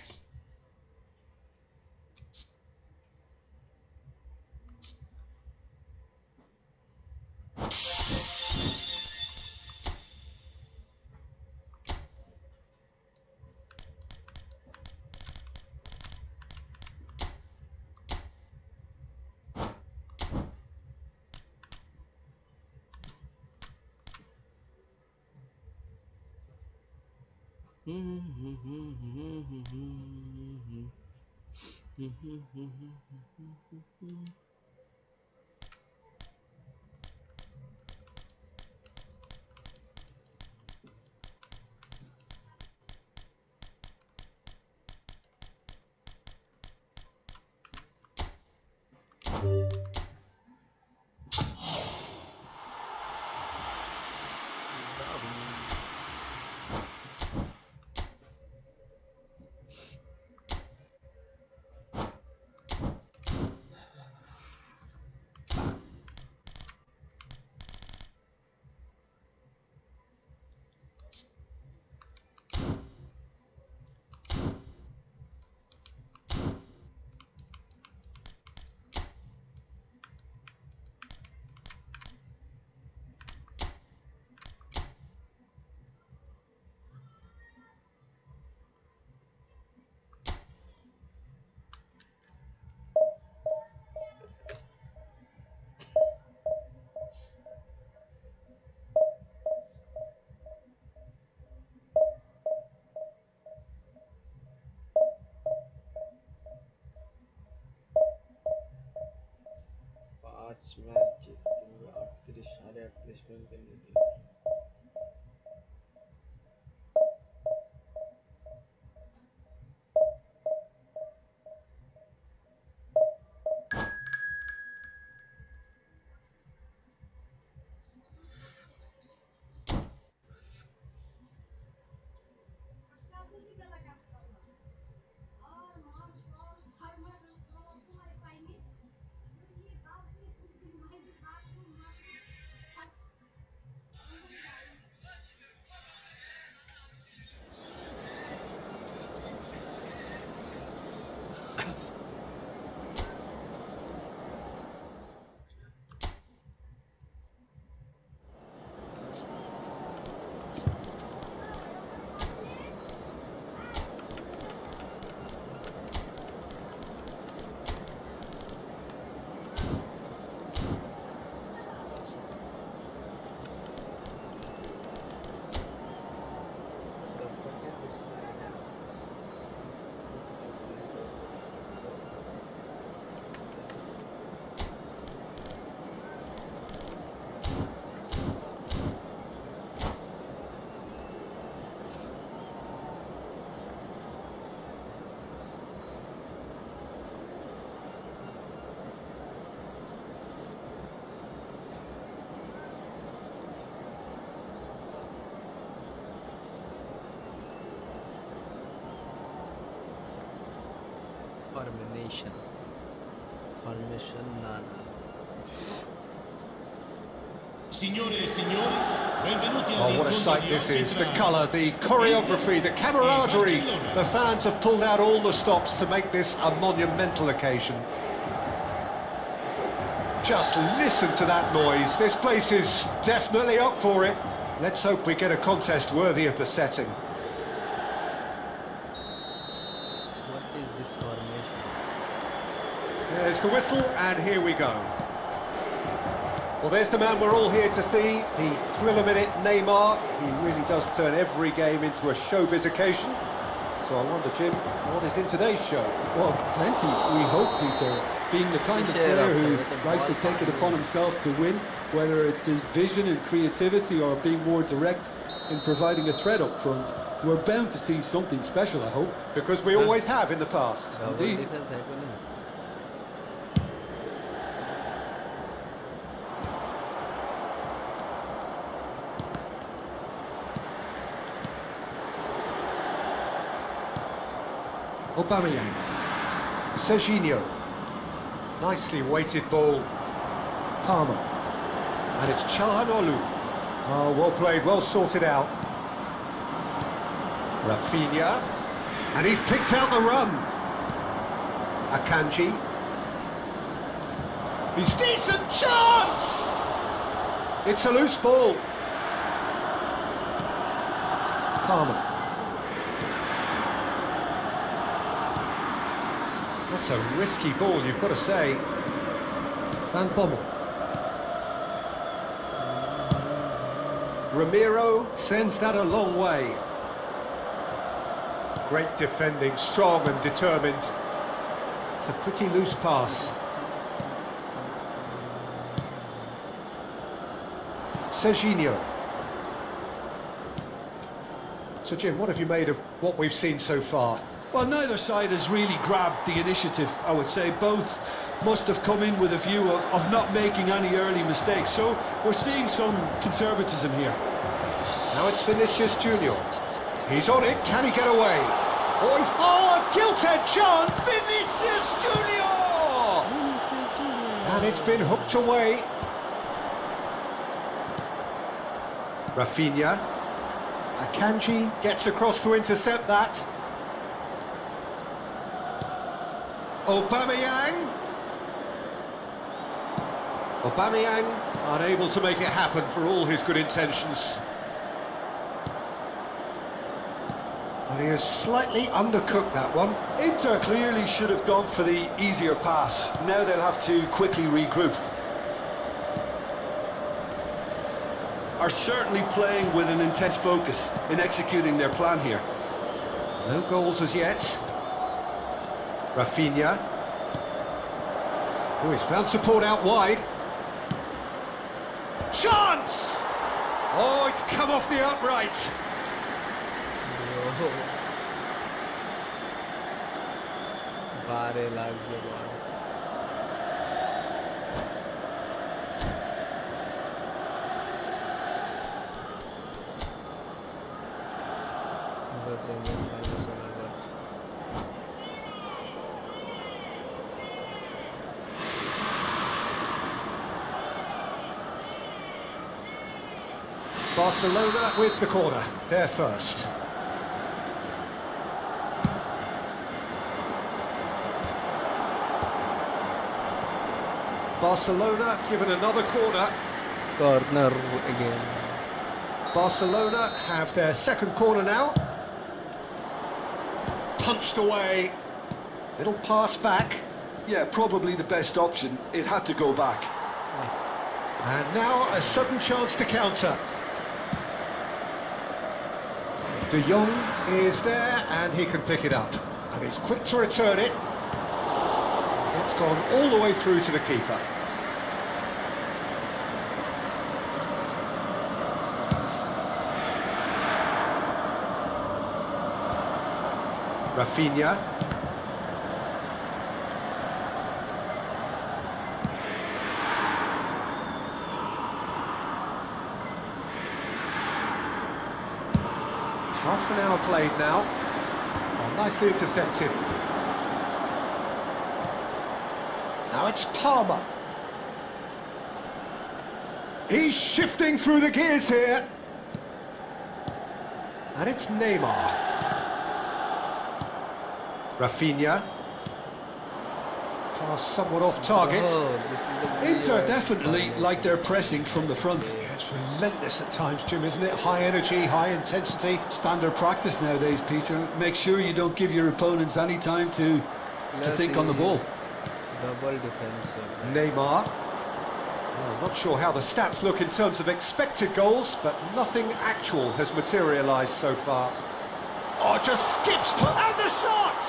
S1: पांच match जीते 38 साढ़े 38 में करने थे Formation Nana.
S5: Signore e signori, benvenuti
S3: Oh, what a sight this is. The colour, the choreography, the camaraderie. The fans have pulled out all the stops to make this a monumental occasion. Just listen to that noise. This place is definitely up for it. Let's hope we get a contest worthy of the setting.
S1: What is this formation?
S3: There's the whistle, and here we go. Well, there's the man we're all here to see, the thriller-minute Neymar. He really does turn every game into a showbiz occasion. So I wonder, Jim, what is in today's show?
S6: Well, plenty, we hope, Peter. Being the kind of player who likes to take it upon himself to win, whether it's his vision and creativity or being more direct in providing a threat up front, we're bound to see something special, I hope.
S3: Because we always have in the past.
S6: Indeed.
S1: Defense है कोई नहीं.
S3: Aubameyang. Serginho. Nicely weighted ball. Palmer. And it's Çalhanoğlu. Oh, well played, well sorted out. Rafinha. And he's picked out the run. Akanji. He's decent chance! It's a loose ball. Palmer. That's a risky ball, you've got to say. Van Bommel. Ramiro sends that a long way. Great defending, strong and determined. It's a pretty loose pass. Serginho. So Jim, what have you made of what we've seen so far?
S4: Well, neither side has really grabbed the initiative, I would say. Both must have come in with a view of not making any early mistakes. So we're seeing some conservatism here.
S3: Now it's Vinicius Junior. He's on it, can he get away? Oh, a gilt-edged chance! Vinicius Junior! And it's been hooked away. Rafinha. Akanji gets across to intercept that. Aubameyang. Aubameyang unable to make it happen for all his good intentions. And he has slightly undercooked that one.
S4: Inter clearly should have gone for the easier pass. Now they'll have to quickly regroup. Are certainly playing with an intense focus in executing their plan here.
S3: No goals as yet. Rafinha. Oh, he's found support out wide. Chance! Oh, it's come off the upright.
S1: बारे लाख के बाद
S3: Barcelona with the corner, they're first. Barcelona given another corner.
S1: corner again.
S3: Barcelona have their second corner now. Punched away. Little pass back.
S4: Yeah, probably the best option. It had to go back.
S3: And now a sudden chance to counter. De Jong is there and he can pick it up. And he's quick to return it. It's gone all the way through to the keeper. Rafinha. Half an hour played now. Oh, nicely intercepted. Now it's Palmer. He's shifting through the gears here. And it's Neymar. Rafinha. Pass somewhat off target.
S1: Oh, this is the
S6: Inter definitely like they're pressing from the front.
S3: Yeah, it's relentless at times, Jim, isn't it? High energy, high intensity.
S6: Standard practice nowadays, Peter. Make sure you don't give your opponents any time to think on the ball.
S1: Double defense.
S3: Neymar. Well, not sure how the stats look in terms of expected goals, but nothing actual has materialised so far. Oh, just skips, and the shot!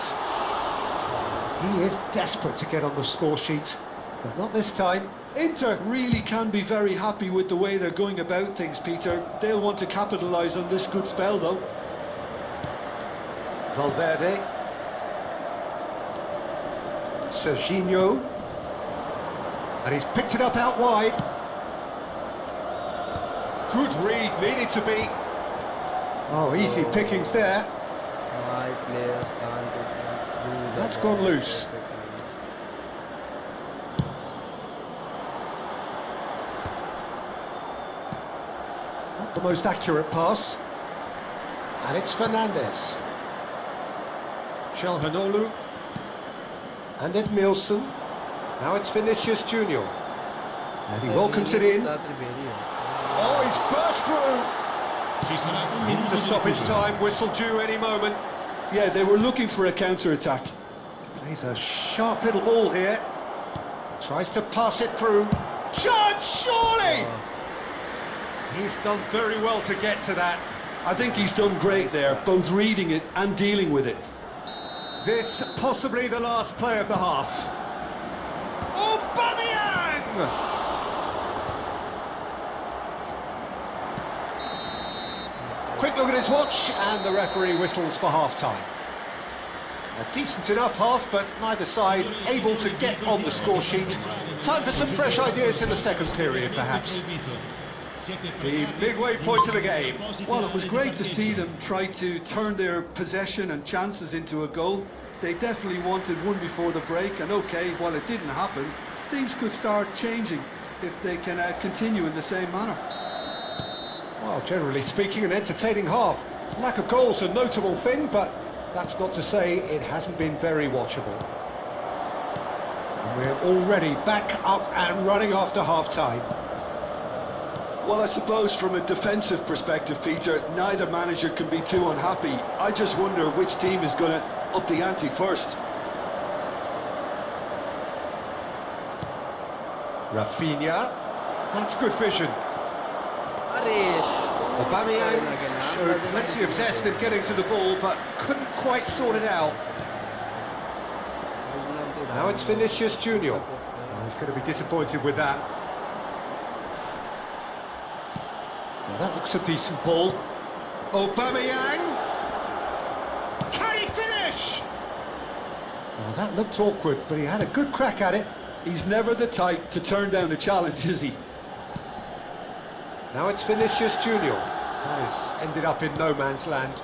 S3: He is desperate to get on the score sheet, but not this time.
S6: Inter really can be very happy with the way they're going about things, Peter. They'll want to capitalise on this good spell, though.
S3: Valverde. Serginho. And he's picked it up out wide. Good read, needed to be. Oh, easy pickings there.
S1: My players can't do that.
S3: That's gone loose. Not the most accurate pass. And it's Fernandes. Calhanoglu. And Edmilson. Now it's Vinicius Junior. And he welcomes it in. Oh, he's burst through. Into stoppage time, whistle due any moment.
S6: Yeah, they were looking for a counter-attack.
S3: Plays a sharp little ball here. Tries to pass it through. Shot, surely! He's done very well to get to that.
S6: I think he's done great there, both reading it and dealing with it.
S3: This possibly the last play of the half. Aubameyang! Quick look at his watch, and the referee whistles for half-time. A decent enough half, but neither side able to get on the score sheet. Time for some fresh ideas in the second period, perhaps. The midway point of the game.
S6: Well, it was great to see them try to turn their possession and chances into a goal. They definitely wanted one before the break, and okay, while it didn't happen, things could start changing if they can continue in the same manner.
S3: Well, generally speaking, an entertaining half. Lack of goals a notable thing, but that's not to say it hasn't been very watchable. And we're already back up and running after half-time.
S6: Well, I suppose from a defensive perspective, Peter, neither manager can be too unhappy. I just wonder which team is going to up the ante first.
S3: Rafinha. That's good vision. Aubameyang showed plenty of zest in getting to the ball, but couldn't quite sort it out. Now it's Vinicius Junior. Oh, he's going to be disappointed with that. Now that looks a decent ball. Aubameyang! Can he finish? Oh, that looked awkward, but he had a good crack at it.
S6: He's never the type to turn down a challenge, is he?
S3: Now it's Vinicius Junior. He's ended up in no man's land.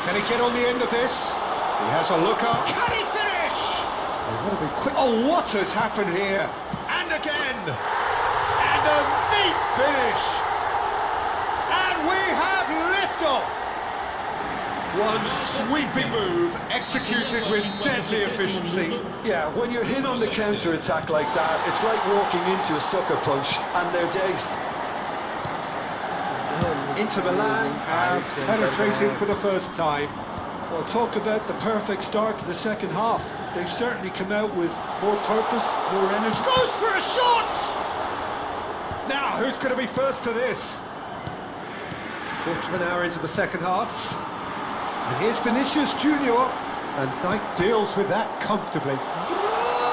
S3: Can he get on the end of this? He has a look up. Can he finish? They want to be quick. Oh, what has happened here? And again! And a neat finish! And we have liftoff! One sweeping move, executed with deadly efficiency.
S6: Yeah, when you're hit on the counter-attack like that, it's like walking into a sucker punch, and they're dazed.
S3: Inter Milan have penetrated for the first time.
S6: Well, talk about the perfect start to the second half. They've certainly come out with more purpose, more energy.
S3: Goes for a shot! Now, who's going to be first to this? Quarter of an hour into the second half. And here's Vinicius Junior, and Dijk deals with that comfortably. Oh,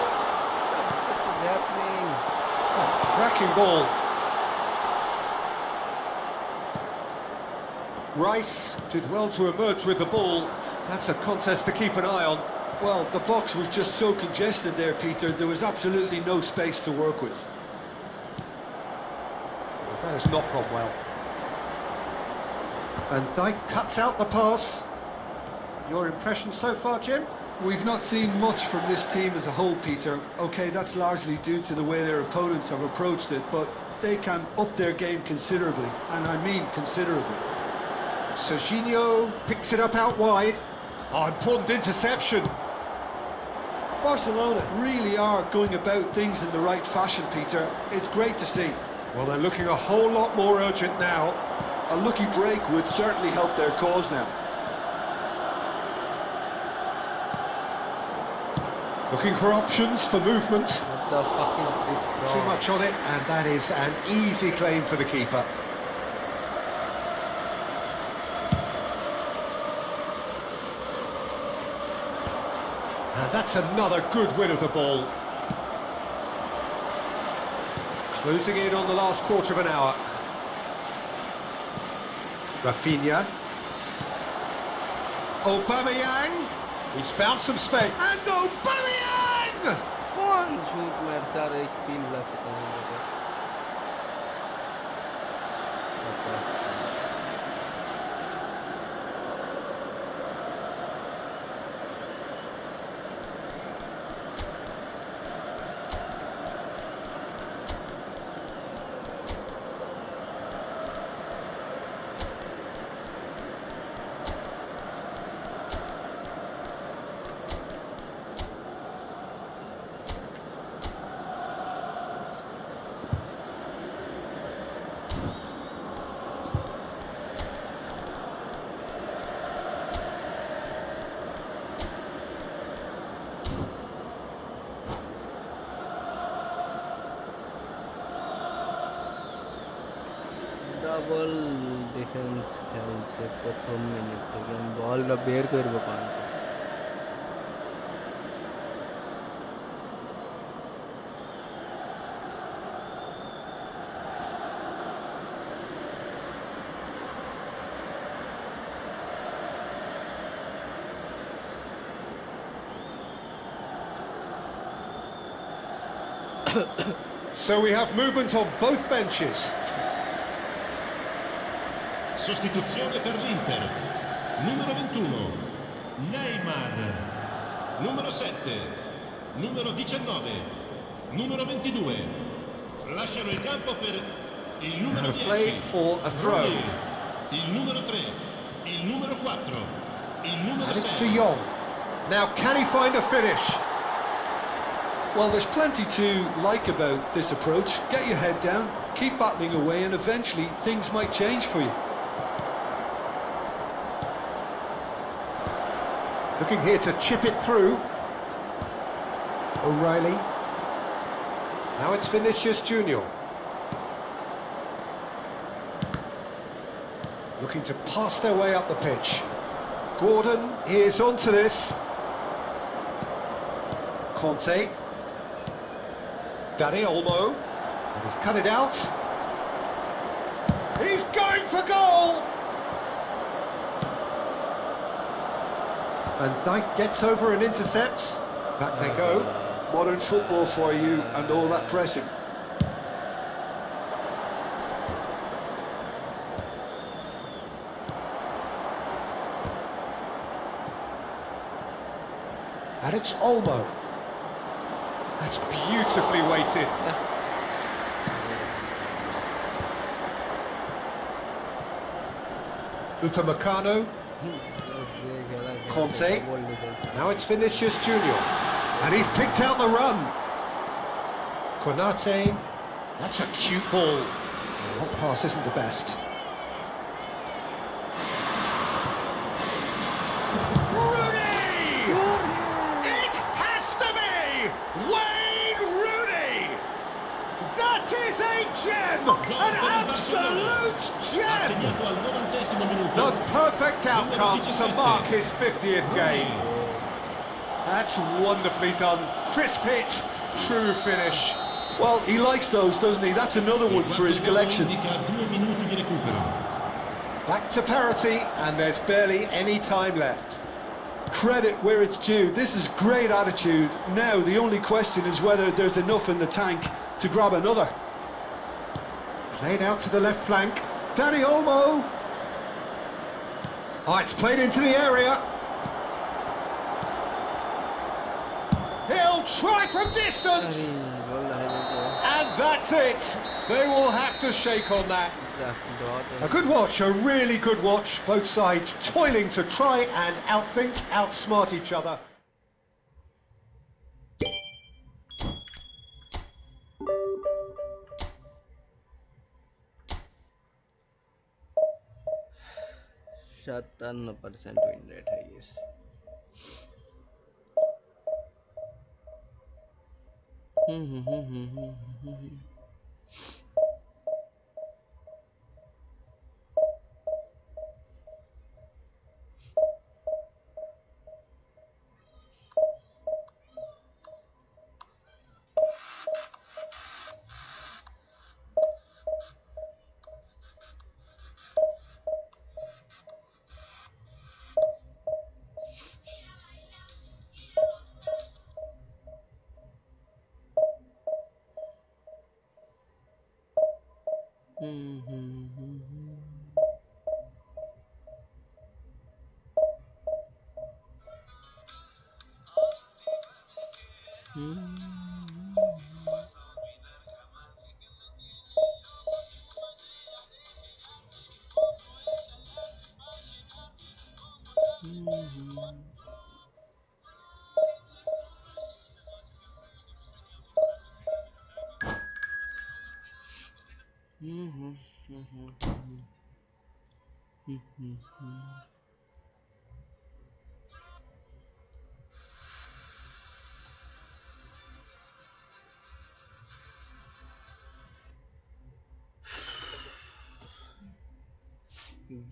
S3: cracking ball. Rice did well to emerge with the ball. That's a contest to keep an eye on.
S6: Well, the box was just so congested there, Peter. There was absolutely no space to work with.
S3: Well, that has not gone well. Van Dijk cuts out the pass. Your impression so far, Jim?
S6: We've not seen much from this team as a whole, Peter. Okay, that's largely due to the way their opponents have approached it, but they can up their game considerably, and I mean considerably.
S3: Serginho picks it up out wide. Oh, important interception.
S6: Barcelona really are going about things in the right fashion, Peter. It's great to see.
S3: Well, they're looking a whole lot more urgent now.
S6: A lucky break would certainly help their cause now.
S3: Looking for options for movement.
S1: What the fuck is this, bro?
S3: Too much on it, and that is an easy claim for the keeper. And that's another good win of the ball. Closing in on the last quarter of an hour. Rafinha. Aubameyang. He's found some space. And Aubameyang!
S1: One shoot मेरे सारे एक scene ला सकते हैं double defence খেলছে প্রথম minute থেকে বলটা বের করবো পান্তে
S3: So we have movement on both benches.
S5: Sostituzione per l'Inter. Numero 21, Neymar. Numero 7, numero 19, numero 22. Lasciano il campo per il numero
S3: And a
S5: 10.
S3: play for a throw.
S5: Rooney. Il numero 3, il numero 4, il numero
S3: And it's
S5: 6.
S3: De Jong. Now, can he find a finish?
S6: Well, there's plenty to like about this approach. Get your head down, keep battling away, and eventually things might change for you.
S3: Looking here to chip it through. O'Reilly. Now it's Vinicius Junior. Looking to pass their way up the pitch. Gordon is onto this. Conte. Dani Olmo. And he's cut it out. He's going for goal! And Dijk gets over and intercepts. Back they go.
S6: Modern football for you and all that pressing.
S3: And it's Olmo. That's beautifully weighted. Upamecano. Conte. Now it's Vinicius Junior. And he's picked out the run. Konate. That's a cute ball. The hot pass isn't the best. Rooney! It has to be Wayne Rooney! That is a gem! An absolute gem!
S5: Segnato al 90° minuto.
S3: The perfect outcome to mark his 50th game. That's wonderfully done. Crisp hit, true finish.
S6: Well, he likes those, doesn't he? That's another one for his collection.
S5: Indica 2 minuti di recupero.
S3: Back to parity, and there's barely any time left.
S6: Credit where it's due. This is great attitude. Now, the only question is whether there's enough in the tank to grab another.
S3: Played out to the left flank. Dani Olmo. Oh, it's played into the area. He'll try from distance.
S1: अरे गोल लगाने के
S3: And that's it. They will have to shake on that.
S1: बाद
S3: A good watch, a really good watch. Both sides toiling to try and outthink, outsmart each other.
S1: %57% win rate है ये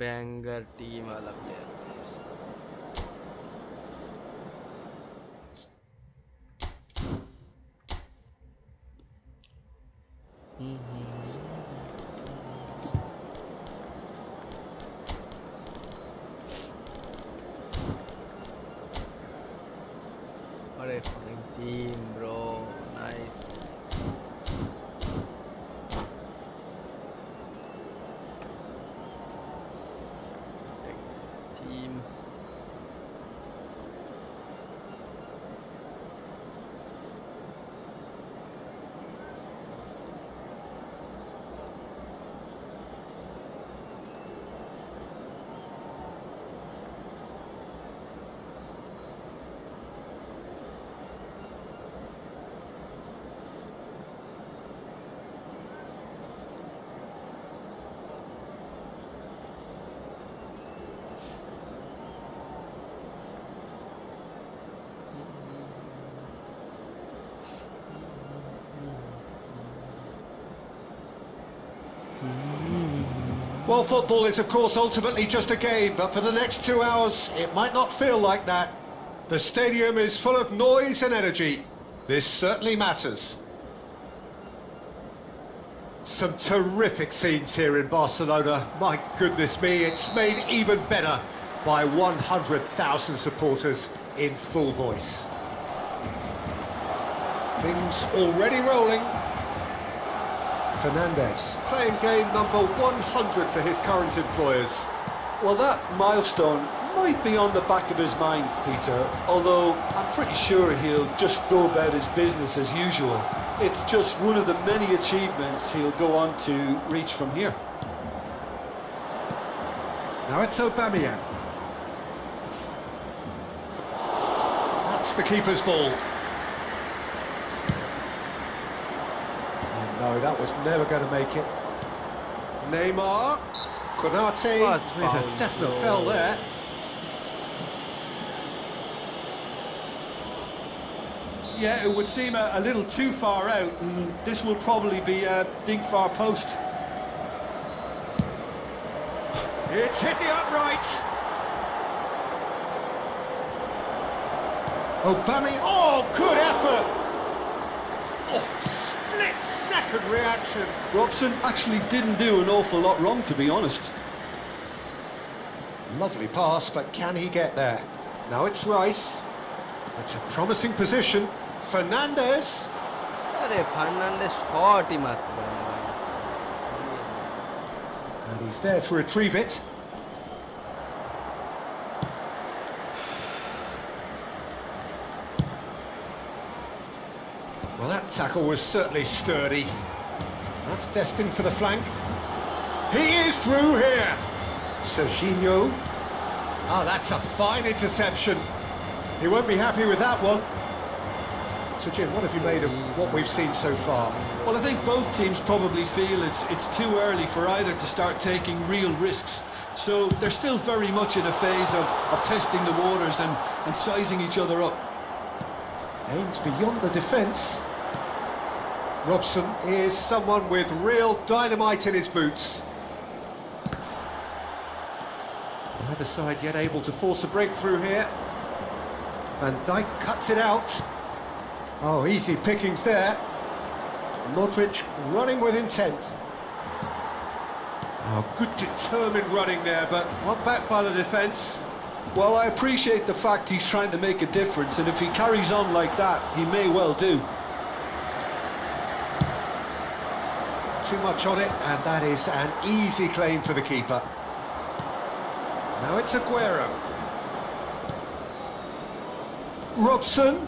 S1: banger team वाला player अरे team bro nice team.
S3: Well, football is, of course, ultimately just a game, but for the next 2 hours, it might not feel like that. The stadium is full of noise and energy. This certainly matters. Some terrific scenes here in Barcelona. My goodness me, it's made even better by 100,000 supporters in full voice. Things already rolling. Fernandes playing game number 100 for his current employers.
S4: Well, that milestone might be on the back of his mind, Peter, although I'm pretty sure he'll just go about his business as usual. It's just one of the many achievements he'll go on to reach from here.
S3: Now it's Aubameyang. That's the keeper's ball. No, that was never going to make it. Neymar, Konate with a definite foul there.
S6: Yeah, it would seem a little too far out, and this will probably be a dig far post.
S3: It's hit the upright. Aubameyang, oh, good effort. Oh, split-second reaction.
S4: Robson actually didn't do an awful lot wrong, to be honest.
S3: Lovely pass, but can he get there? Now it's Rice. It's a promising position. Fernandes.
S1: अरे Fernandes shot ही मार
S3: And he's there to retrieve it. Well, that tackle was certainly sturdy. That's destined for the flank. He is through here. Serginho. Ah, that's a fine interception. He won't be happy with that one. So, Jim, what have you made of what we've seen so far?
S4: Well, I think both teams probably feel it's too early for either to start taking real risks. So they're still very much in a phase of testing the waters and sizing each other up.
S3: Aims beyond the defence. Robson is someone with real dynamite in his boots. Neither side yet able to force a breakthrough here. Van Dijk cuts it out. Oh, easy pickings there. Modric running with intent. Oh, good determined running there, but not back by the defence.
S4: Well, I appreciate the fact he's trying to make a difference, and if he carries on like that, he may well do.
S3: Too much on it, and that is an easy claim for the keeper. Now it's Aguero. Robson.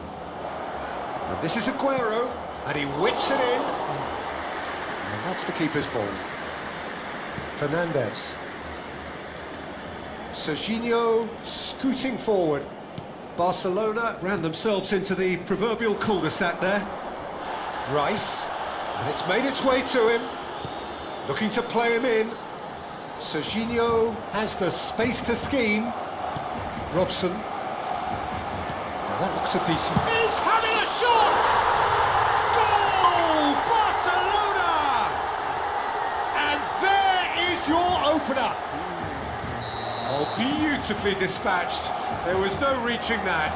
S3: And this is Aguero, and he whips it in. And that's the keeper's ball. Fernandes. Serginho scooting forward. Barcelona ran themselves into the proverbial cul-de-sac there. Rice, and it's made its way to him. Looking to play him in. Serginho has the space to scheme. Robson. Now that looks a decent... He's having a shot! Goal! Barcelona! And there is your opener. Oh, beautifully dispatched. There was no reaching that.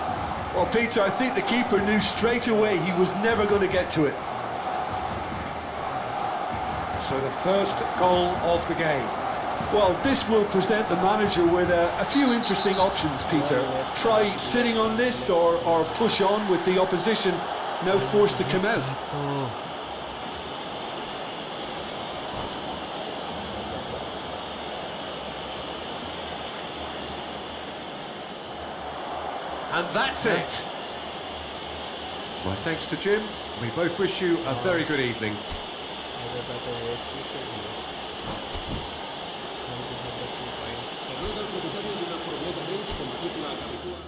S4: Well, Peter, I think the keeper knew straight away he was never going to get to it.
S3: So the first goal of the game.
S4: Well, this will present the manager with a few interesting options, Peter. Try sitting on this or push on with the opposition now forced to come out.
S3: And that's it. My thanks to Jim. We both wish you a very good evening.
S5: Saluda al propietario de una furgoneta Benz con matrícula Capicúa.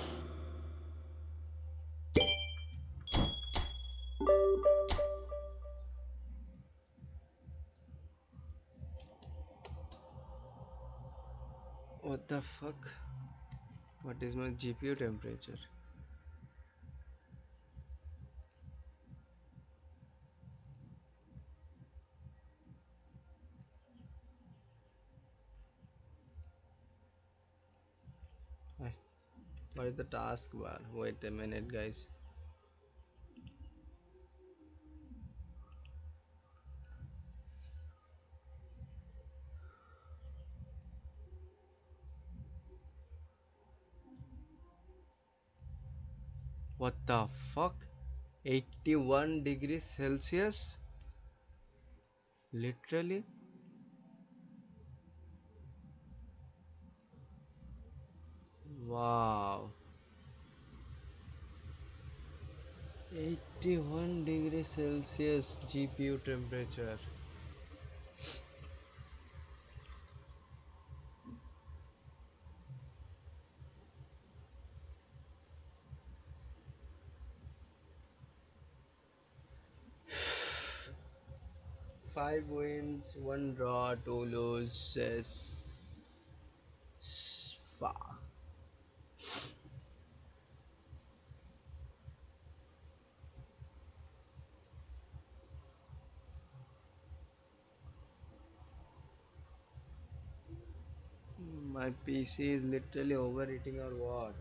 S1: What the fuck? What is my GPU temperature? Hey, what is the taskbar? Wait a minute, guys. What the fuck? 81 degrees Celsius? Literally? Wow. 81 degrees Celsius GPU temperature. Five wins, one draw, two losses. Fuck. My PC is literally overheating or what?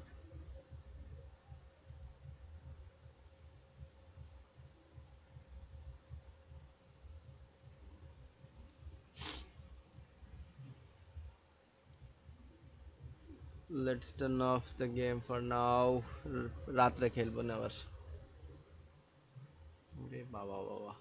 S1: Let's turn off the game for now. रात रे खेल बने अरे बाबा बाबा